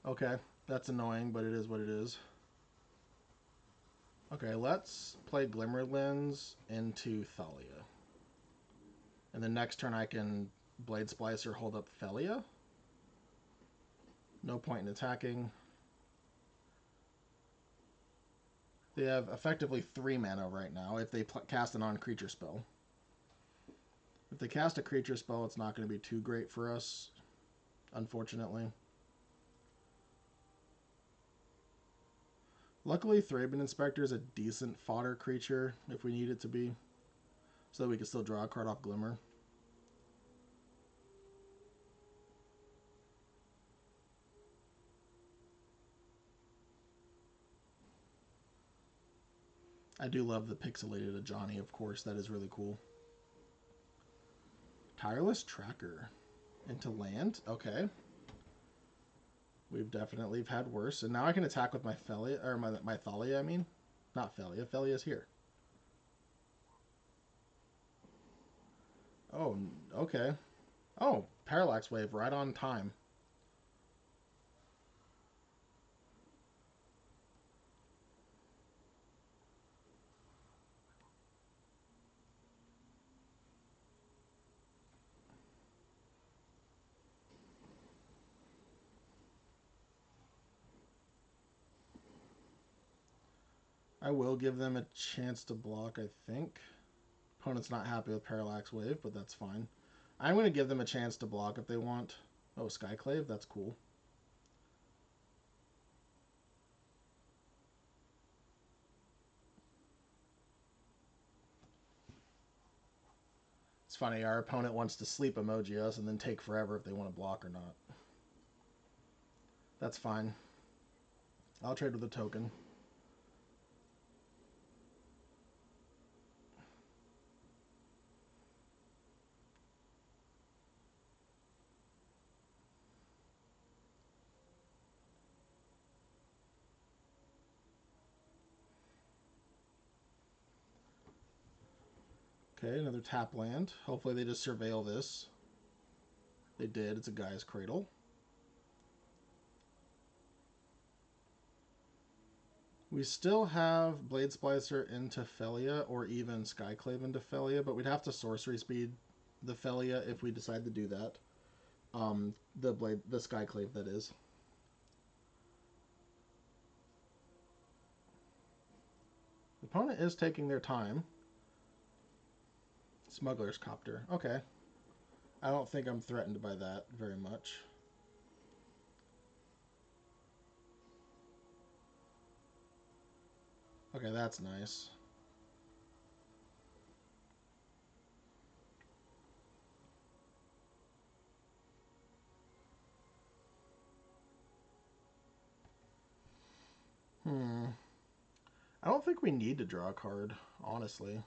Okay, that's annoying, but it is what it is. Okay, let's play Glimmer Lens into Thalia. And then next turn I can Blade Splicer hold up Phelia. No point in attacking. They have effectively 3 mana right now if they cast a non-creature spell. If they cast a creature spell, it's not going to be too great for us, unfortunately. Luckily, Thraben Inspector is a decent fodder creature if we need it to be, so that we can still draw a card off Glimmer. I do love the pixelated Ajani, of course. That is really cool. Tireless Tracker into land. Okay. We've definitely had worse. And now I can attack with my Phelia, or my Thalia, I mean. Not Phelia. Phelia's here. Oh, okay. Oh, Parallax Wave right on time. I will give them a chance to block, I think. Opponent's not happy with Parallax Wave, but that's fine. I'm going to give them a chance to block if they want. Oh, Skyclave? That's cool. It's funny, our opponent wants to sleep emoji us and then take forever if they want to block or not. That's fine. I'll trade with a token. Okay, another tap land. Hopefully they just surveil this. They did. It's a Guy's Cradle. We still have Blade Splicer into Phelia or even Skyclave into Phelia, but we'd have to sorcery speed the Phelia if we decide to do that. The Skyclave, that is. The opponent is taking their time. Smuggler's Copter. Okay. I don't think I'm threatened by that very much. Okay, that's nice. I don't think we need to draw a card, honestly.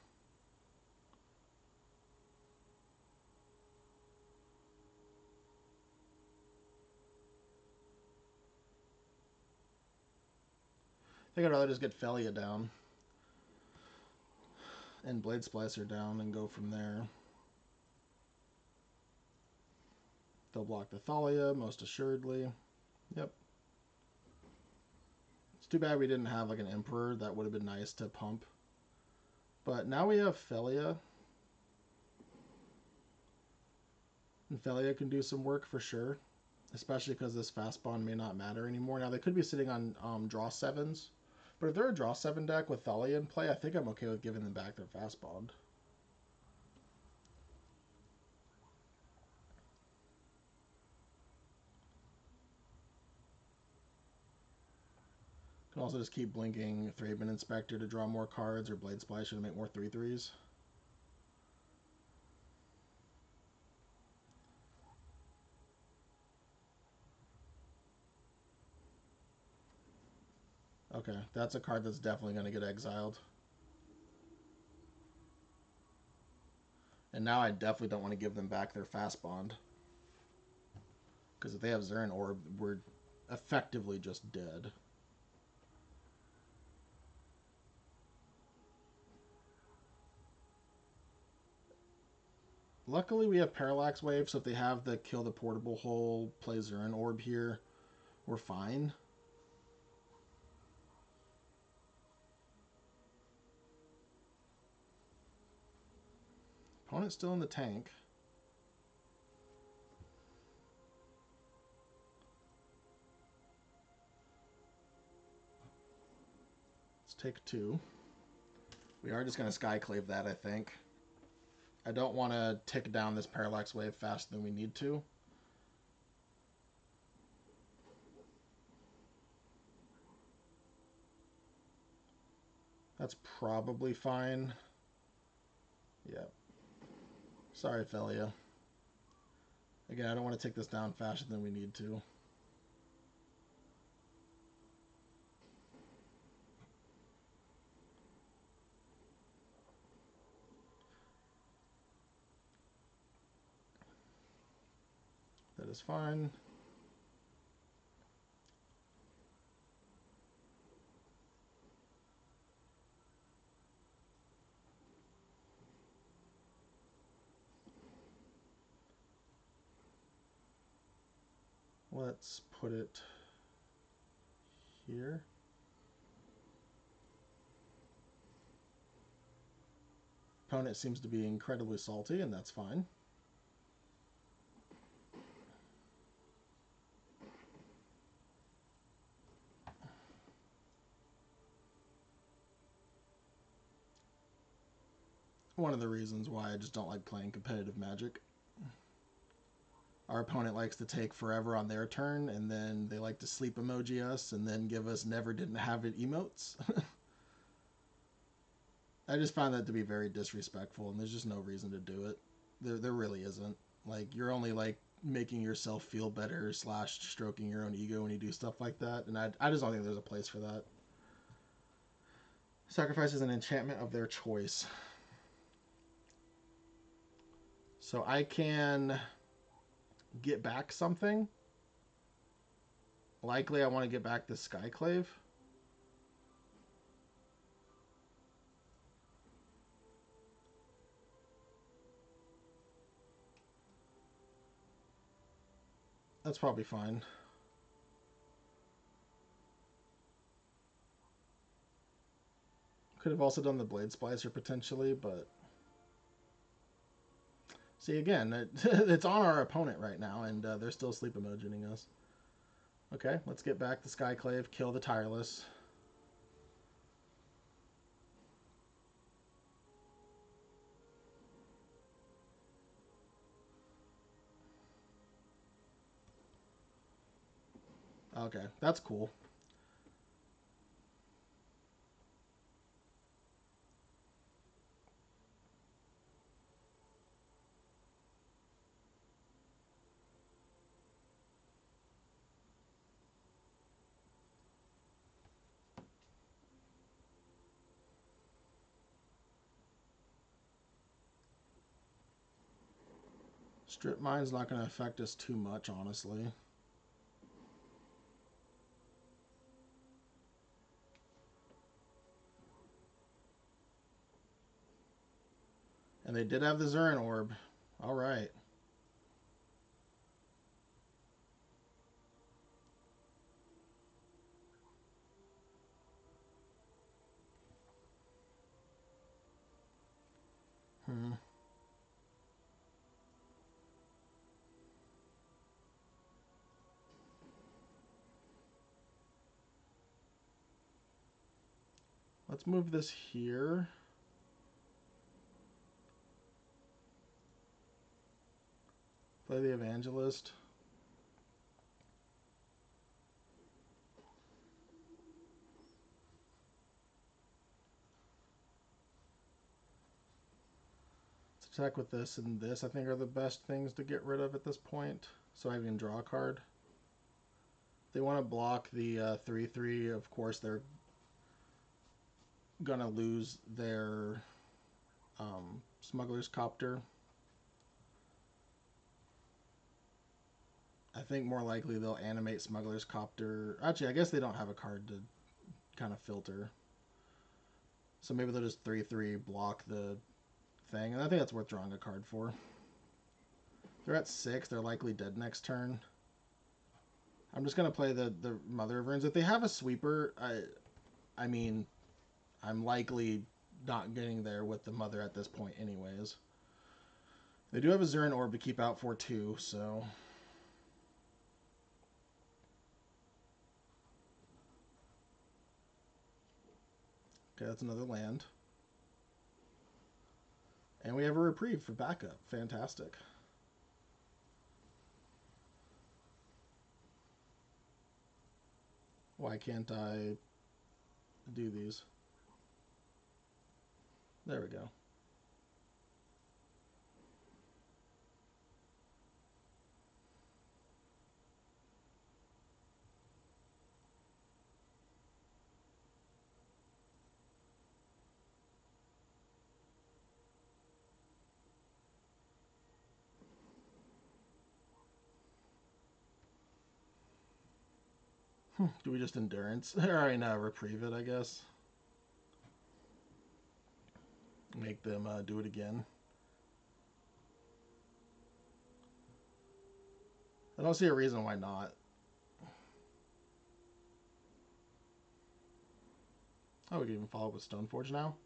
I think I'd rather just get Phelia down and Blade Splicer down and go from there. They'll block the Thalia, most assuredly. Yep. It's too bad we didn't have like an Emperor. That would have been nice to pump. But now we have Phelia. And Phelia can do some work for sure. Especially because this fast bond may not matter anymore. Now they could be sitting on draw 7s. But if they're a draw 7 deck with Phelia in play, I think I'm okay with giving them back their fast bond. Can also just keep blinking Thraben Inspector to draw more cards, or Blade Splasher to make more 3/3s. Okay, that's a card that's definitely going to get exiled. And now I definitely don't want to give them back their fast bond. Because if they have Zern Orb, we're effectively just dead. Luckily, we have Parallax Wave, so if they have the kill the portable hole, play Zern Orb here, we're fine. Opponent's still in the tank. Let's take 2. We are just going to Skyclave that, I think. I don't want to tick down this Parallax Wave faster than we need to. That's probably fine. Yep. Sorry, Phelia. Again, I don't want to take this down faster than we need to. That is fine. Let's put it here. Opponent seems to be incredibly salty, and that's fine. One of the reasons why I just don't like playing competitive Magic. Our opponent likes to take forever on their turn, and then they like to sleep emoji us, and then give us never didn't have it emotes. I just find that to be very disrespectful, and there's just no reason to do it. There really isn't. Like, you're only like making yourself feel better / stroking your own ego when you do stuff like that, and I just don't think there's a place for that. Sacrifice is an enchantment of their choice. So I can get back something. Likely I want to get back the Skyclave. That's probably fine. Could have also done the Blade Splicer potentially, but... See, again, it's on our opponent right now, and they're still sleep emojining us. Okay, let's get back the Skyclave, kill the Tireless. Okay, that's cool. Strip Mine's not going to affect us too much, honestly. And they did have the Zern Orb. Alright. Let's move this here. Play the Evangelist. Let's attack with this and this, I think, are the best things to get rid of at this point. So I can draw a card. They want to block the 3/3. Of course, they're going to lose their Smuggler's Copter. I think more likely they'll animate Smuggler's Copter. Actually, I guess they don't have a card to kind of filter. So maybe they'll just 3/3 block the thing. And I think that's worth drawing a card for. They're at 6. They're likely dead next turn. I'm just going to play the Mother of Runes. If they have a sweeper, I mean, I'm likely not getting there with the Mother at this point anyways. They do have a Zurin Orb to keep out for too, so... Okay, that's another land. And we have a Reprieve for backup. Fantastic. Why can't I do these? There we go. Do we just Endurance? Alright, now Reprieve it, I guess. Make them do it again. I don't see a reason why not. Oh, we can even follow up with Stoneforge now?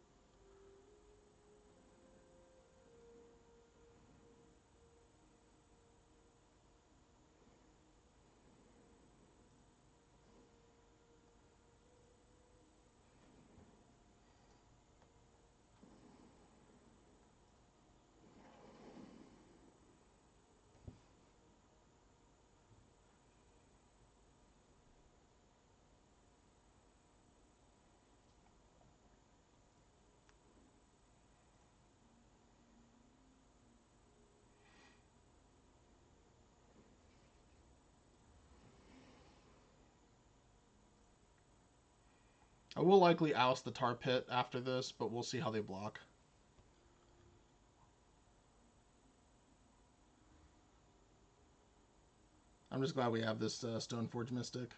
I will likely oust the Tar Pit after this, but we'll see how they block. I'm just glad we have this Stoneforge Mystic.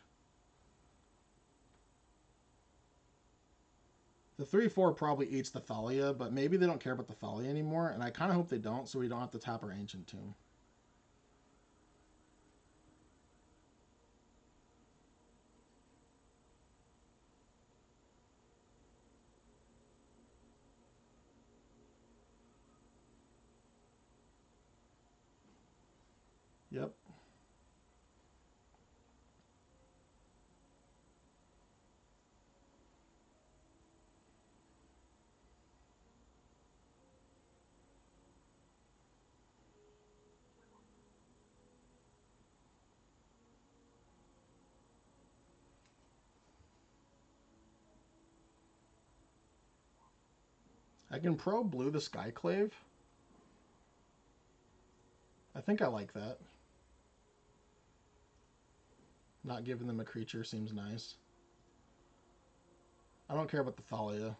The 3/4 probably eats the Thalia, but maybe they don't care about the Thalia anymore, and I kind of hope they don't, so we don't have to tap our Ancient Tomb. Yep. I can pro blue the Skyclave. I think I like that. Not giving them a creature seems nice. I don't care about the Thalia.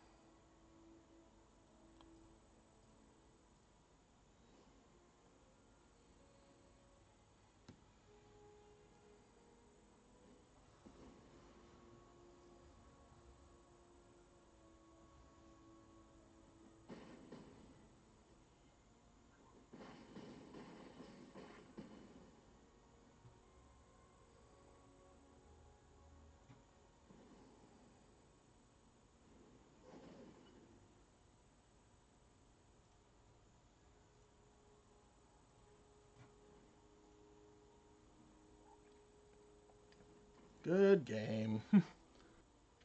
Good game.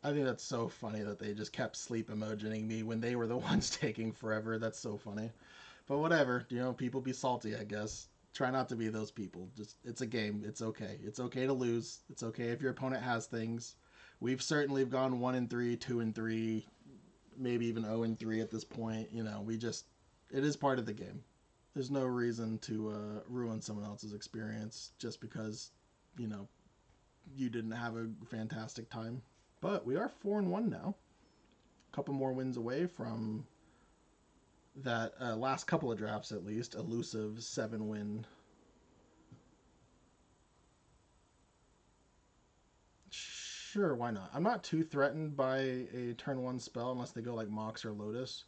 I think that's so funny that they just kept sleep emojining me when they were the ones taking forever. That's so funny. But whatever, people be salty, I guess. Try not to be those people. Just it's a game. It's okay. It's okay to lose. It's okay if your opponent has things. We've certainly gone 1-3, 2-3, maybe even 0-3 at this point. We just it is part of the game. There's no reason to ruin someone else's experience just because you know you didn't have a fantastic time. But we are 4-1 now. A couple more wins away from that last couple of drafts, at least elusive 7-win. Sure, why not? I'm not too threatened by a turn one spell unless they go like Mox or Lotus.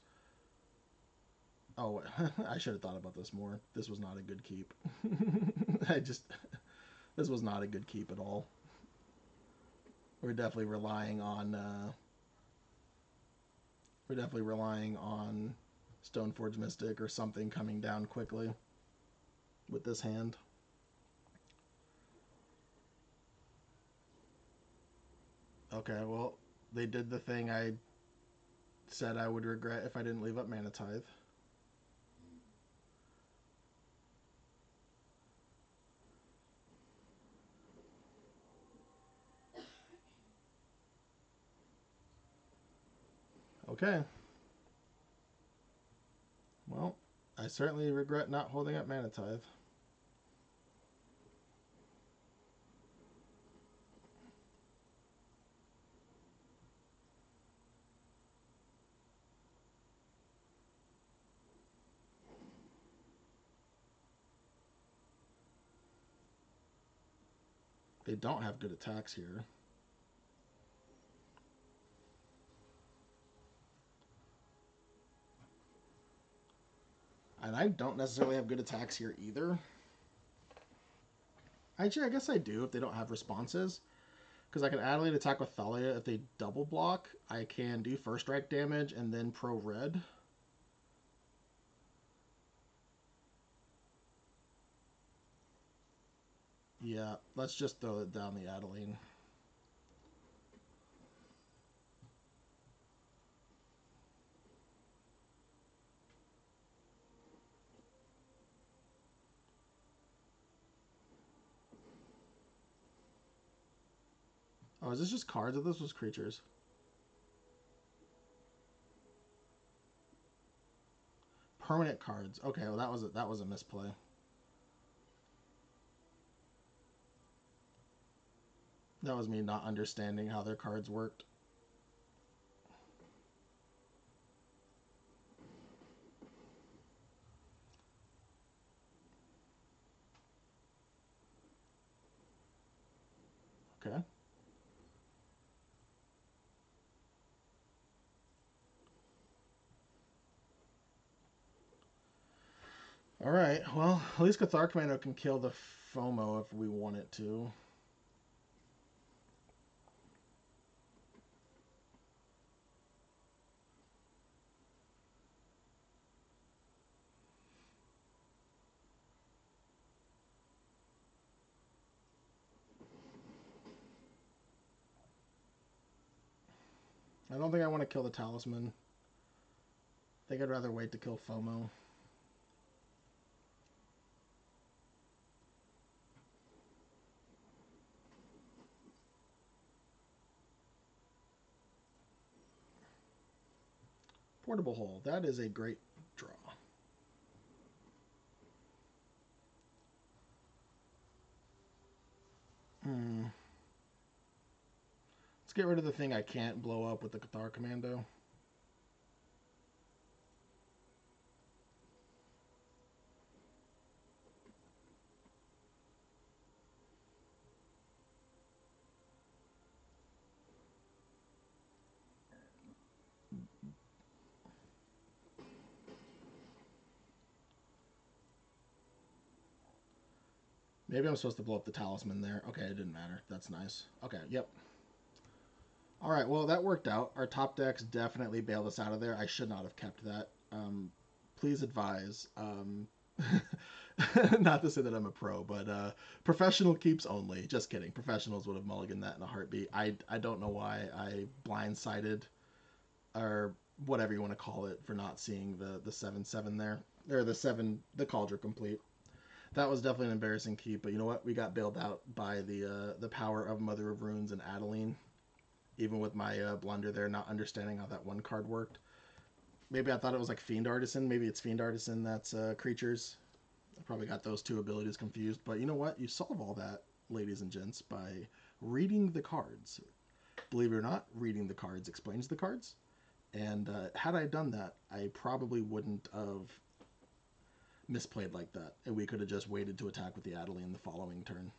Oh, I should have thought about this more. This was not a good keep. I just this was not a good keep at all. We're definitely relying on Stoneforge Mystic or something coming down quickly with this hand. Okay, well, they did the thing I said I would regret if I didn't leave up Mana Tithe. Okay. Well, I certainly regret not holding up Mana Tithe. They don't have good attacks here. And I don't necessarily have good attacks here either. Actually, I guess I do if they don't have responses. Because I can Adelaide attack with Thalia. If they double block, I can do first strike damage and then pro red. Yeah, let's just throw it down the Adeline. Oh, is this just cards or this was creatures? Permanent cards. Okay, well that was a misplay. That was me not understanding how their cards worked. Okay. All right. Well, at least Cathar Commando can kill the FOMO if we want it to. I don't think I want to kill the Talisman. I think I'd rather wait to kill FOMO. Portable Hole. That is a great draw. Let's get rid of the thing I can't blow up with the Cathar Commando. Maybe I'm supposed to blow up the Talisman there. Okay, it didn't matter. That's nice. Okay, yep. All right, well, that worked out. Our top decks definitely bailed us out of there. I should not have kept that. Please advise. Not to say that I'm a pro, but professional keeps only. Just kidding. Professionals would have mulliganed that in a heartbeat. I don't know why I blindsided or whatever you want to call it for not seeing the 7/7 there, or the Cauldron complete. That was definitely an embarrassing keep, but you know what? We got bailed out by the power of Mother of Runes and Adeline. Even with my blunder there, not understanding how that one card worked. Maybe I thought it was like Fiend Artisan. Maybe it's Fiend Artisan that's creatures. I probably got those two abilities confused. But you know what? You solve all that, ladies and gents, by reading the cards. Believe it or not, reading the cards explains the cards. And had I done that, I probably wouldn't have misplayed like that. And we could have just waited to attack with the Adeline the following turn.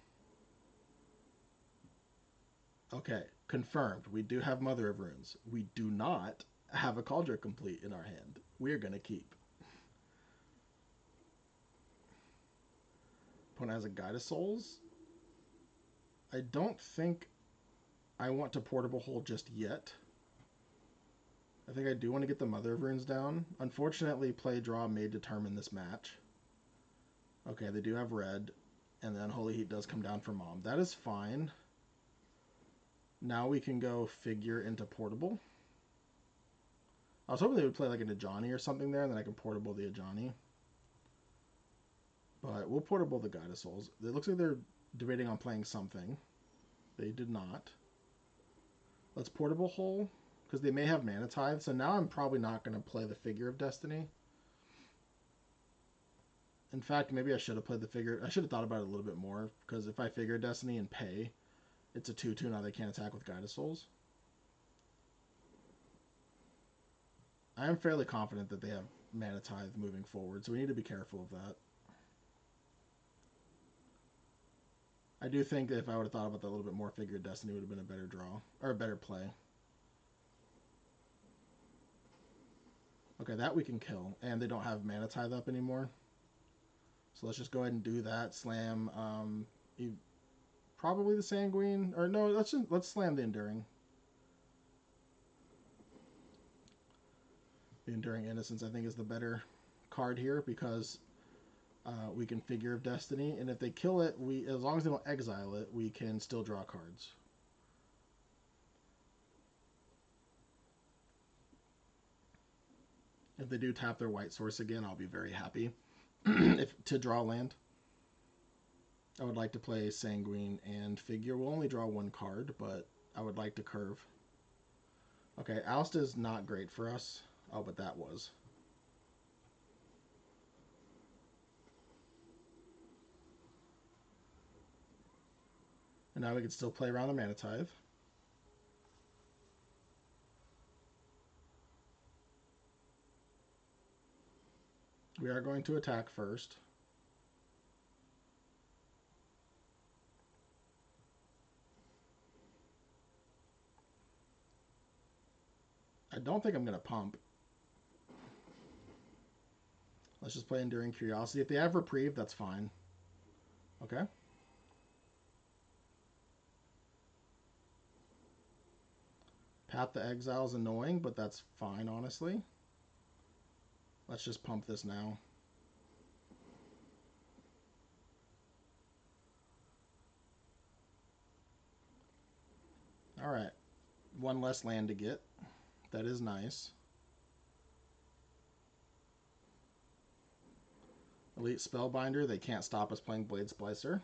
Okay, confirmed. We do have Mother of Runes. We do not have a Cauldron complete in our hand. We're going to keep. Opponent has a Guide of Souls. I don't think I want to Portable Hold just yet. I think I do want to get the Mother of Runes down. Unfortunately, play draw may determine this match. Okay, they do have red, and then Holy Heat does come down for Mom. That is fine. Now we can go figure into Portable. I was hoping they would play like an Ajani or something there, and then I can Portable the Ajani. But we'll Portable the Guide of Souls. It looks like they're debating on playing something. They did not. Let's Portable Hole, because they may have Mana Tithe. So now I'm probably not going to play the Figure of Destiny. In fact, maybe I should have played the Figure. I should have thought about it a little bit more, because if I Figure Destiny and pay, it's a 2/2. Now they can't attack with Guide of Souls. I am fairly confident that they have Mana Tithe moving forward, so we need to be careful of that. I do think that if I would have thought about that a little bit more, Figure of Destiny would have been a better draw, or a better play. Okay, that we can kill, and they don't have Mana Tithe up anymore. So let's just go ahead and do that. Slam, probably the Sanguine, or no, let's slam the Enduring. The Enduring Innocence, I think, is the better card here because we can Figure of Destiny, and if they kill it, as long as they don't exile it, we can still draw cards. If they do tap their white source again, I'll be very happy. To draw land. I would like to play Sanguine and Figure. We'll only draw one card, but I would like to curve. Okay, Oust is not great for us. Oh, but that was. And now we can still play around the Mana Tithe. We are going to attack first. I don't think I'm going to pump. Let's just play Enduring Curiosity. If they have Reprieve, that's fine. Okay. Path the Exile is annoying, but that's fine, honestly. Let's just pump this now. Alright. One less land to get. That is nice. Elite Spellbinder. They can't stop us playing Blade Splicer.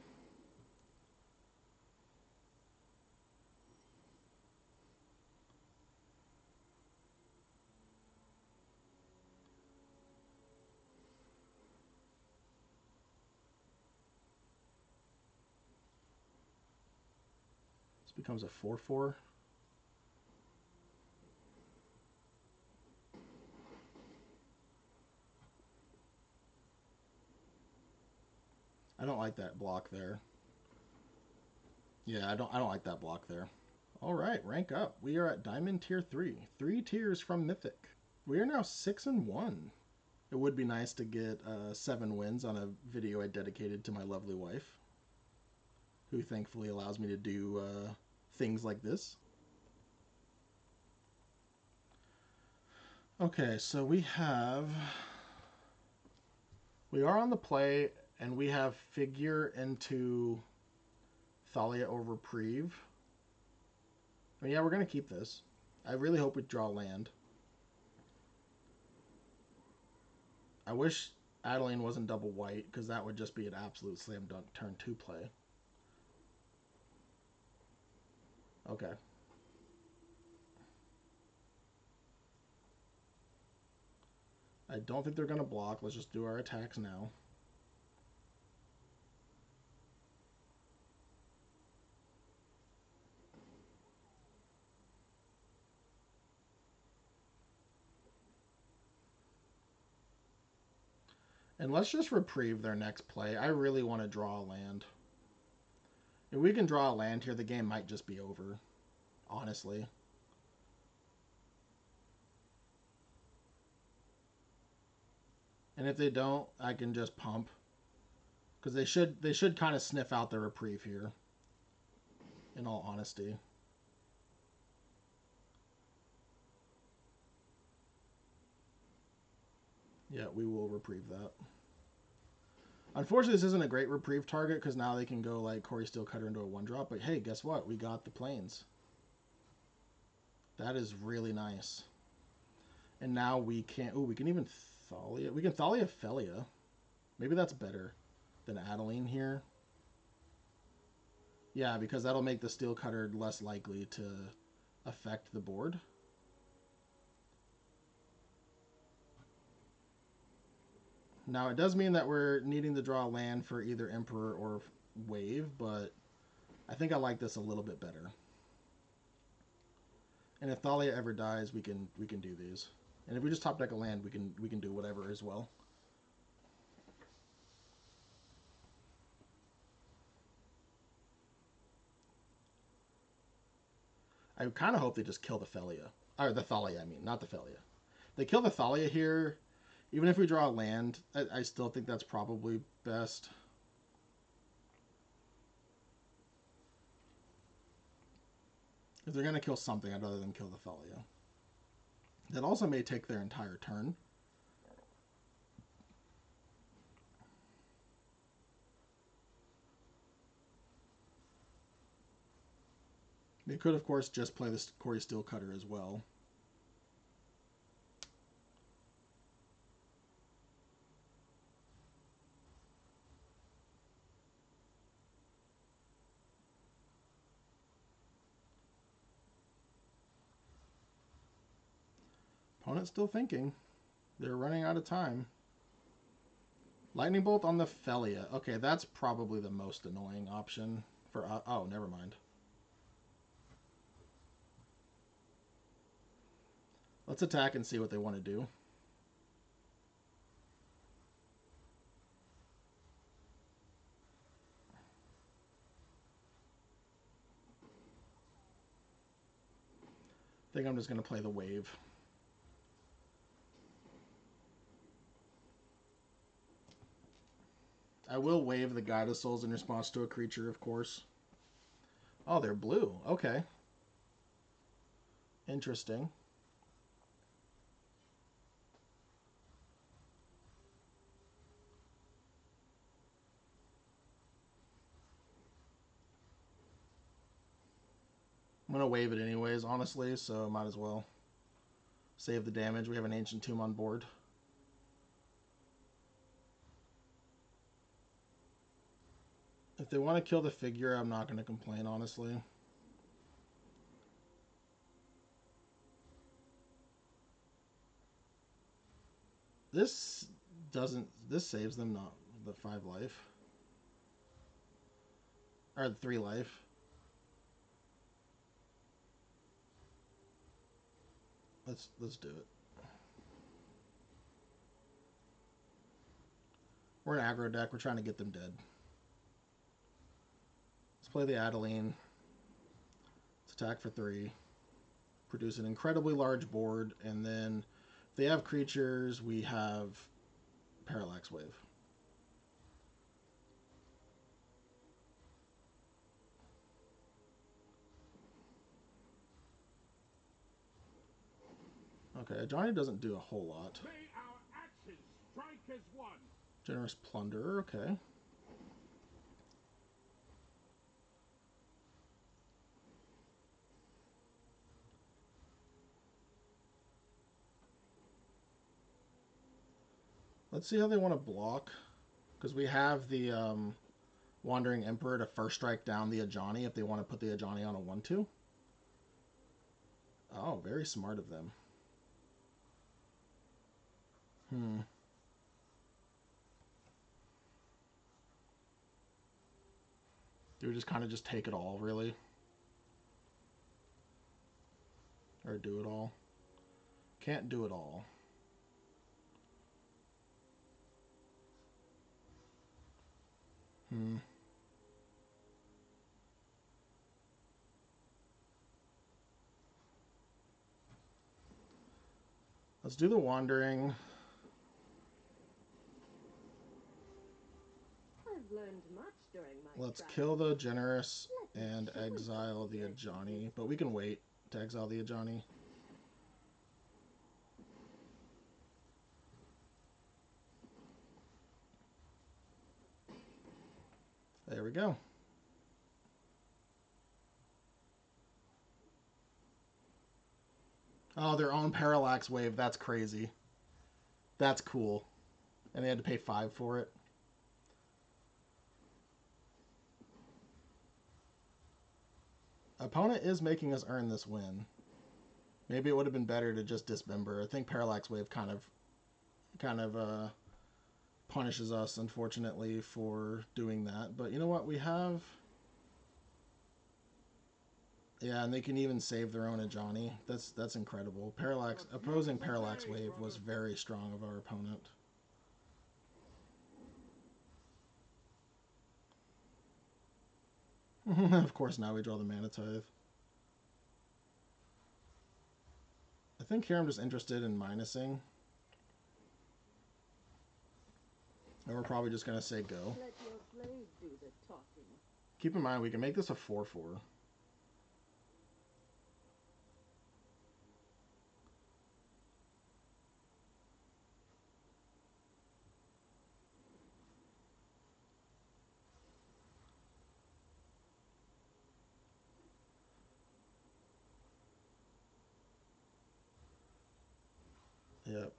This becomes a 4/4. I don't like that block there. Yeah, I don't like that block there. All right, rank up. We are at Diamond Tier 3. 3 tiers from Mythic. We are now 6-1. It would be nice to get 7 wins on a video I dedicated to my lovely wife, who thankfully allows me to do things like this. Okay, so we have We are on the play, and we have figure into Thalia or Reprieve. I mean, yeah, we're going to keep this. I really hope we draw land. I wish Adeline wasn't double white, because that would just be an absolute slam dunk turn 2 play. Okay. I don't think they're going to block. Let's just do our attacks now. And let's just reprieve their next play. I really want to draw a land. If we can draw a land here, the game might just be over, honestly. And if they don't, I can just pump. Because they should kind of sniff out the reprieve here, in all honesty. Yeah, we will reprieve that. Unfortunately, this isn't a great reprieve target because now they can go like Corey Steelcutter into a 1-drop. But hey, guess what? We got the planes. That is really nice. And now we can... Ooh, we can even Thalia. We can Thalia Phelia. Maybe that's better than Adeline here. Yeah, because that'll make the Steelcutter less likely to affect the board. Now, it does mean that we're needing to draw land for either Emperor or Wave, but I think I like this a little bit better. And if Thalia ever dies, we can do these. And if we just top deck a land, we can do whatever as well. I kind of hope they just kill the Phelia. Or the Thalia, I mean, not the Phelia. They kill the Thalia here. Even if we draw a land, I still think that's probably best. If they're going to kill something, I'd rather them kill the Thalia. That also may take their entire turn. They could, of course, just play this Corey Steelcutter as well. Opponent's still thinking. They're running out of time. Lightning Bolt on the Phelia. Okay, that's probably the most annoying option for... oh, never mind. Let's attack and see what they want to do. I think I'm just going to play the wave. I will wave the Guide of Souls in response to a creature, of course. Oh, they're blue. Okay. Interesting. I'm going to wave it anyways, honestly, so might as well save the damage. We have an Ancient Tomb on board. If they want to kill the figure, I'm not going to complain, honestly. This doesn't... This saves them, not the 5 life. Or the 3 life. Let's do it. We're an aggro deck. We're trying to get them dead. Let's play the Adeline. Let's attack for 3. Produce an incredibly large board, and then if they have creatures, we have Parallax Wave. Okay, Johnny doesn't do a whole lot. May our actions strike as one. Generous Plunderer, okay. Let's see how they want to block. Because we have the Wandering Emperor to first strike down the Ajani if they want to put the Ajani on a 1-2. Oh, very smart of them. Do we just kind of just take it all, really? Or do it all? Can't do it all. Let's do the Wandering. I've learned much during my Let's travels. kill the Generous Let me and show you exile the something Ajani. But we can wait to exile the Ajani. There we go. Oh, their own Parallax Wave. That's crazy. That's cool. And they had to pay 5 for it. Opponent is making us earn this win. Maybe it would have been better to just dismember. I think Parallax Wave kind of punishes us, unfortunately, for doing that. But you know what? We have... Yeah, and they can even save their own Ajani. That's incredible. Opposing Parallax Wave was very strong of our opponent. Of course, now we draw the Mana Tithe. I think here I'm just interested in minusing. And we're probably just going to say go. Let your blade do the talking. Keep in mind, we can make this a 4-4. Yep.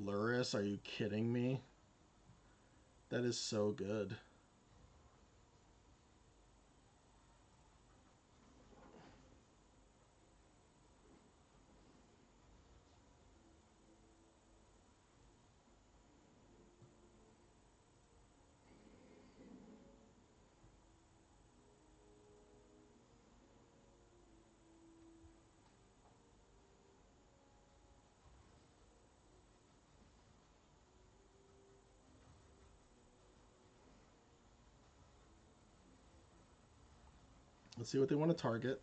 Luris, are you kidding me? That is so good. Let's see what they want to target.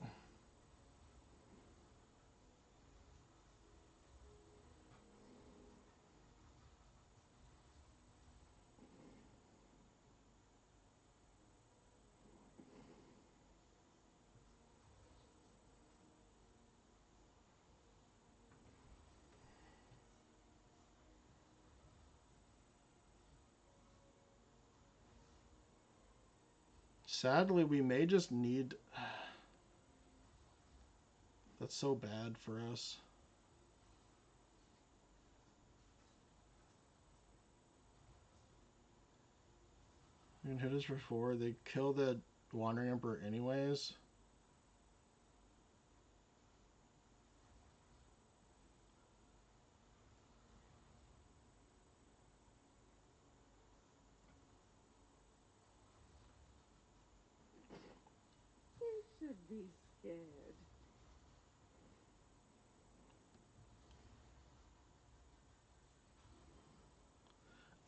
Sadly, we may just need... That's so bad for us. You can hit us for 4. They kill the Wandering Emperor anyways. You should be scared.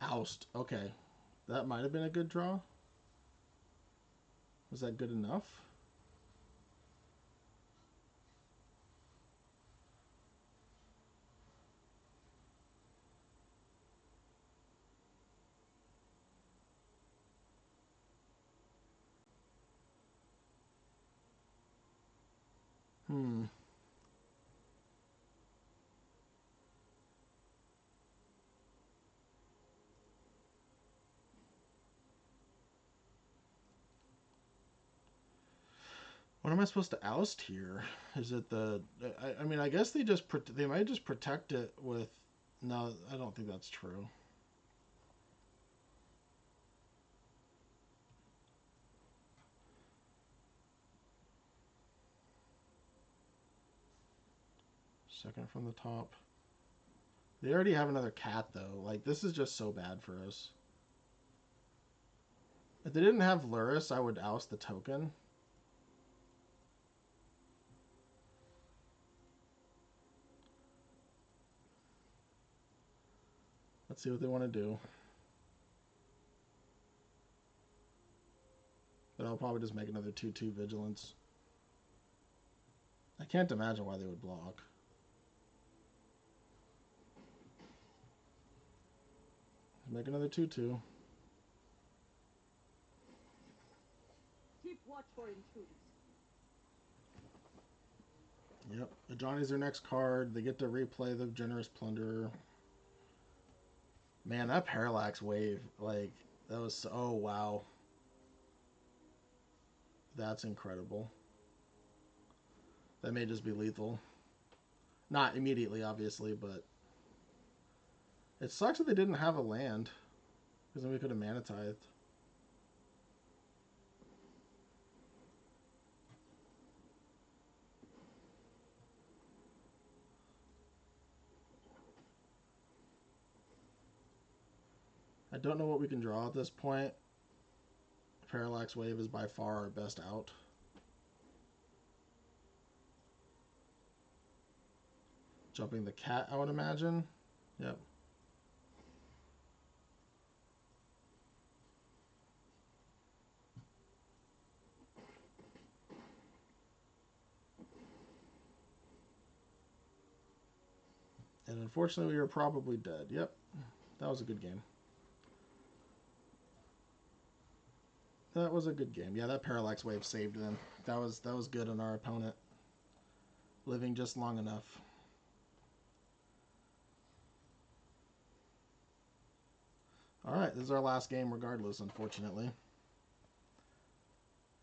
Oust. Okay. That might have been a good draw. Was that good enough? Hmm. What am I supposed to oust here? Is it the? I mean, I guess they might just protect it with. No, I don't think that's true. Second from the top. They already have another cat though. Like this is just so bad for us. If they didn't have Luris, I would oust the token. Let's see what they want to do. But I'll probably just make another 2/2 vigilance. I can't imagine why they would block. Make another 2/2. Keep watch for intruders. Yep. Ajani's their next card. They get to replay the Generous Plunderer. Man, that Parallax Wave, like, that was... Oh, wow. That's incredible. That may just be lethal. Not immediately, obviously, but... It sucks that they didn't have a land. Because then we could have Mana-Tithed. I don't know what we can draw at this point. Parallax Wave is by far our best out. Jumping the cat, I would imagine. Yep. And unfortunately, we were probably dead. Yep. That was a good game. That was a good game. Yeah, that Parallax Wave saved them. That was good on our opponent. Living just long enough. Alright, this is our last game regardless, unfortunately.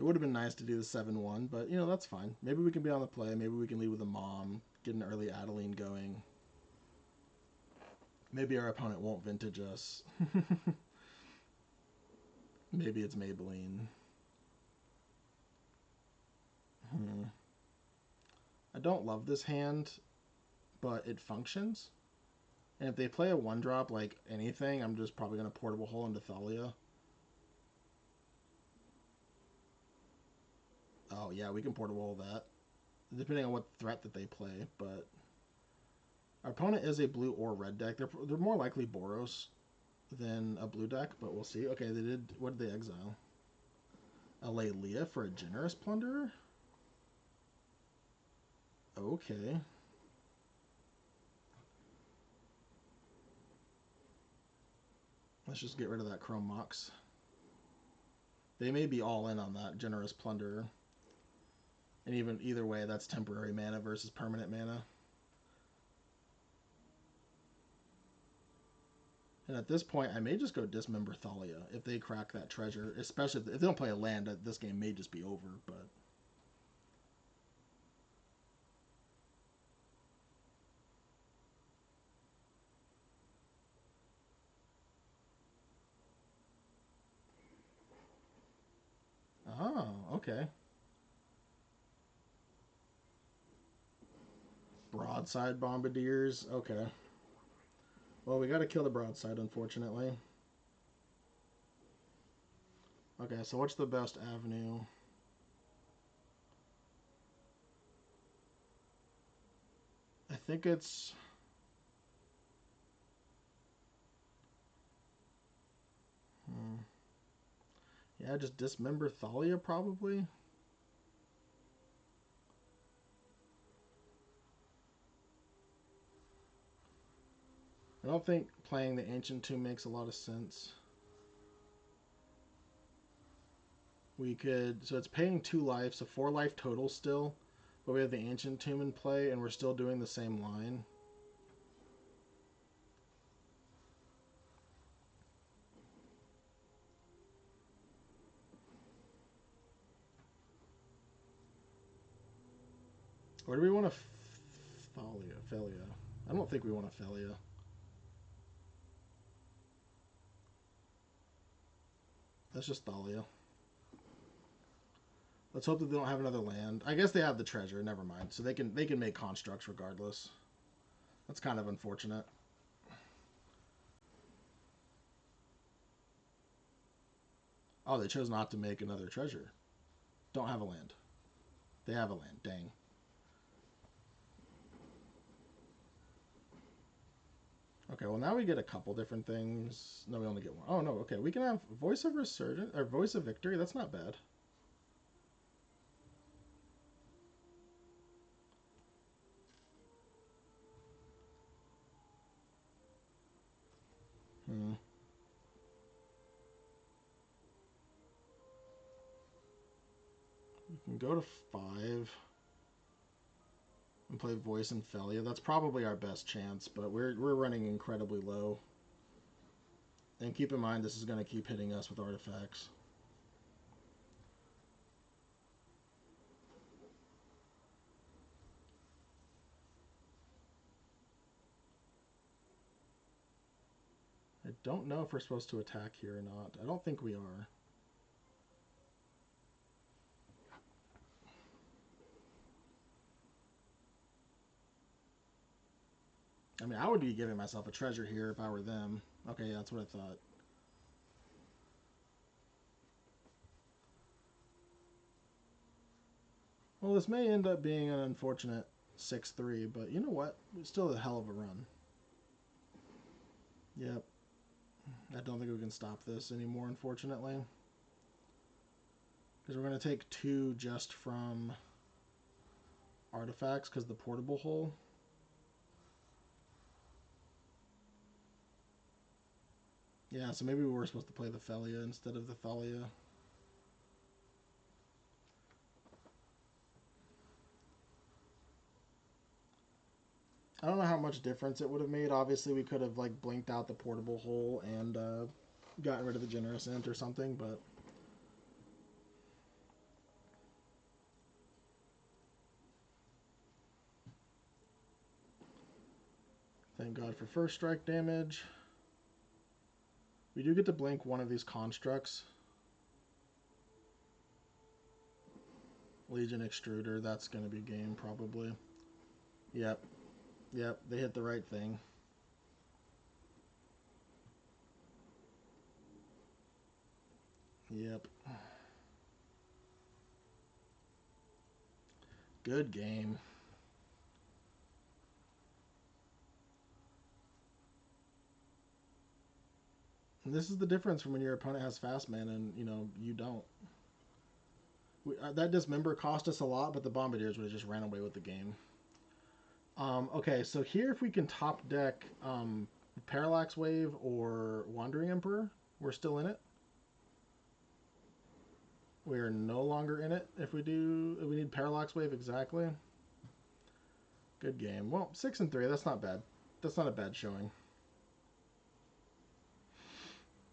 It would have been nice to do the 7-1, but, you know, that's fine. Maybe we can be on the play. Maybe we can lead with a mom. Get an early Adeline going. Maybe our opponent won't vintage us. Maybe it's Maybelline. I don't love this hand, but it functions. And if they play a 1-drop like anything, I'm just probably going to Portable Hole into Phelia. Oh, yeah, we can Portable Hole that. Depending on what threat that they play, but... Our opponent is a blue or red deck. They're more likely Boros than a blue deck, but we'll see. Okay, they did... What did they exile? A Lelia for a Generous Plunderer? Okay. Let's just get rid of that Chrome Mox. They may be all in on that Generous Plunderer. And even either way, that's temporary mana versus permanent mana. And at this point, I may just go Dismember Thalia if they crack that treasure. Especially if they don't play a land, this game may just be over, but... Oh, okay. Broadside Bombardiers. Okay. Well, we gotta kill the broadside, unfortunately. Okay, so what's the best avenue? I think it's... Yeah, just Dismember Thalia, probably? I don't think playing the Ancient Tomb makes a lot of sense. We could... So it's paying 2 life, so 4 life total still. But we have the Ancient Tomb in play, and we're still doing the same line. Or do we want a Phelia? I don't think we want a Phelia. That's just Thalia. Let's hope that they don't have another land. I guess they have the treasure. Never mind. So they can make constructs regardless. That's kind of unfortunate. Oh, they chose not to make another treasure. Don't have a land. They have a land. Dang. Okay, well now we get a couple different things. No, we only get one. Oh no, okay. We can have Voice of Resurgence or Voice of Victory. That's not bad. Hmm. We can go to 5 and play Voice and Phelia. That's probably our best chance, but we're running incredibly low. And keep in mind, this is going to keep hitting us with artifacts. I don't know if we're supposed to attack here or not. I don't think we are. I mean, I would be giving myself a treasure here if I were them. Okay, yeah, that's what I thought. Well, this may end up being an unfortunate 6-3, but you know what? It's still a hell of a run. Yep. I don't think we can stop this anymore, unfortunately. Because we're going to take 2 just from artifacts because the portable hole. Yeah, so maybe we were supposed to play the Phelia instead of the Thalia. I don't know how much difference it would have made. Obviously, we could have like blinked out the portable hole and gotten rid of the generous int or something, but thank God for first strike damage. We do get to blink one of these constructs. Legion Extruder, that's going to be game probably. Yep. Yep, they hit the right thing. Yep. Good game. And this is the difference from when your opponent has fast mana and, you don't. That Dismember cost us a lot, but the Bombardiers would have just ran away with the game. Okay, so here if we can top deck Parallax Wave or Wandering Emperor, we're still in it. We are no longer in it if we need Parallax Wave exactly. Good game. Well, 6-3, that's not bad. That's not a bad showing.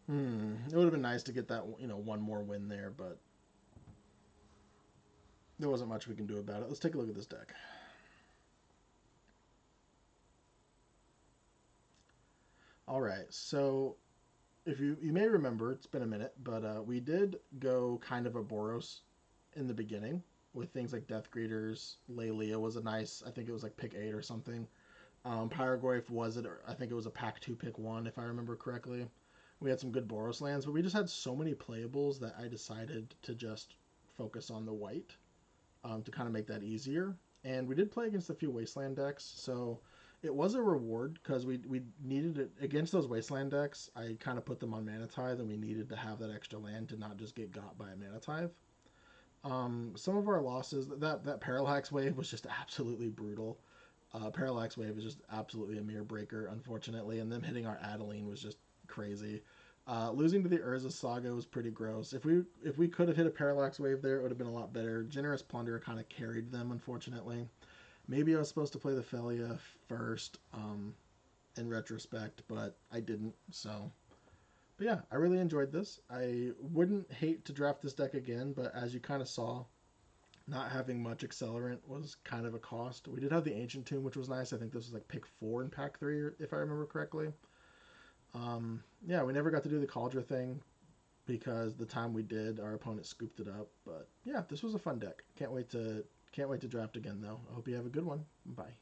It would have been nice to get that, one more win there, but there wasn't much we can do about it. Let's take a look at this deck. All right, so if you may remember, it's been a minute, but we did go kind of a Boros in the beginning with things like Death Greeters. Lelia was a nice, I think it was like pick 8 or something. Pyrogoyf was it, or I think it was a pack 2 pick 1 if I remember correctly. We had some good Boros lands, but we just had so many playables that I decided to just focus on the white to kind of make that easier. And we did play against a few Wasteland decks, so it was a reward because we needed it against those Wasteland decks. I kind of put them on Mana Tithe, and we needed to have that extra land to not just get got by a Mana Tithe. Some of our losses, that Parallax Wave was just absolutely brutal. Parallax Wave is just absolutely a mirror breaker, unfortunately, and them hitting our Adeline was just crazy. Losing to the Urza Saga was pretty gross. If we could have hit a Parallax Wave there, it would have been a lot better. Generous Plunder kind of carried them, unfortunately. Maybe I was supposed to play the Phelia first, in retrospect, but I didn't. So, but yeah, I really enjoyed this. I wouldn't hate to draft this deck again, but as you kind of saw, Not having much accelerant was kind of a cost. We did have the Ancient Tomb, which was nice. I think this was like pick 4 in pack 3, if I remember correctly. Yeah, we never got to do the Cauldron thing because the time we did, our opponent scooped it up. But yeah, this was a fun deck. Can't wait to draft again though. I hope you have a good one. Bye.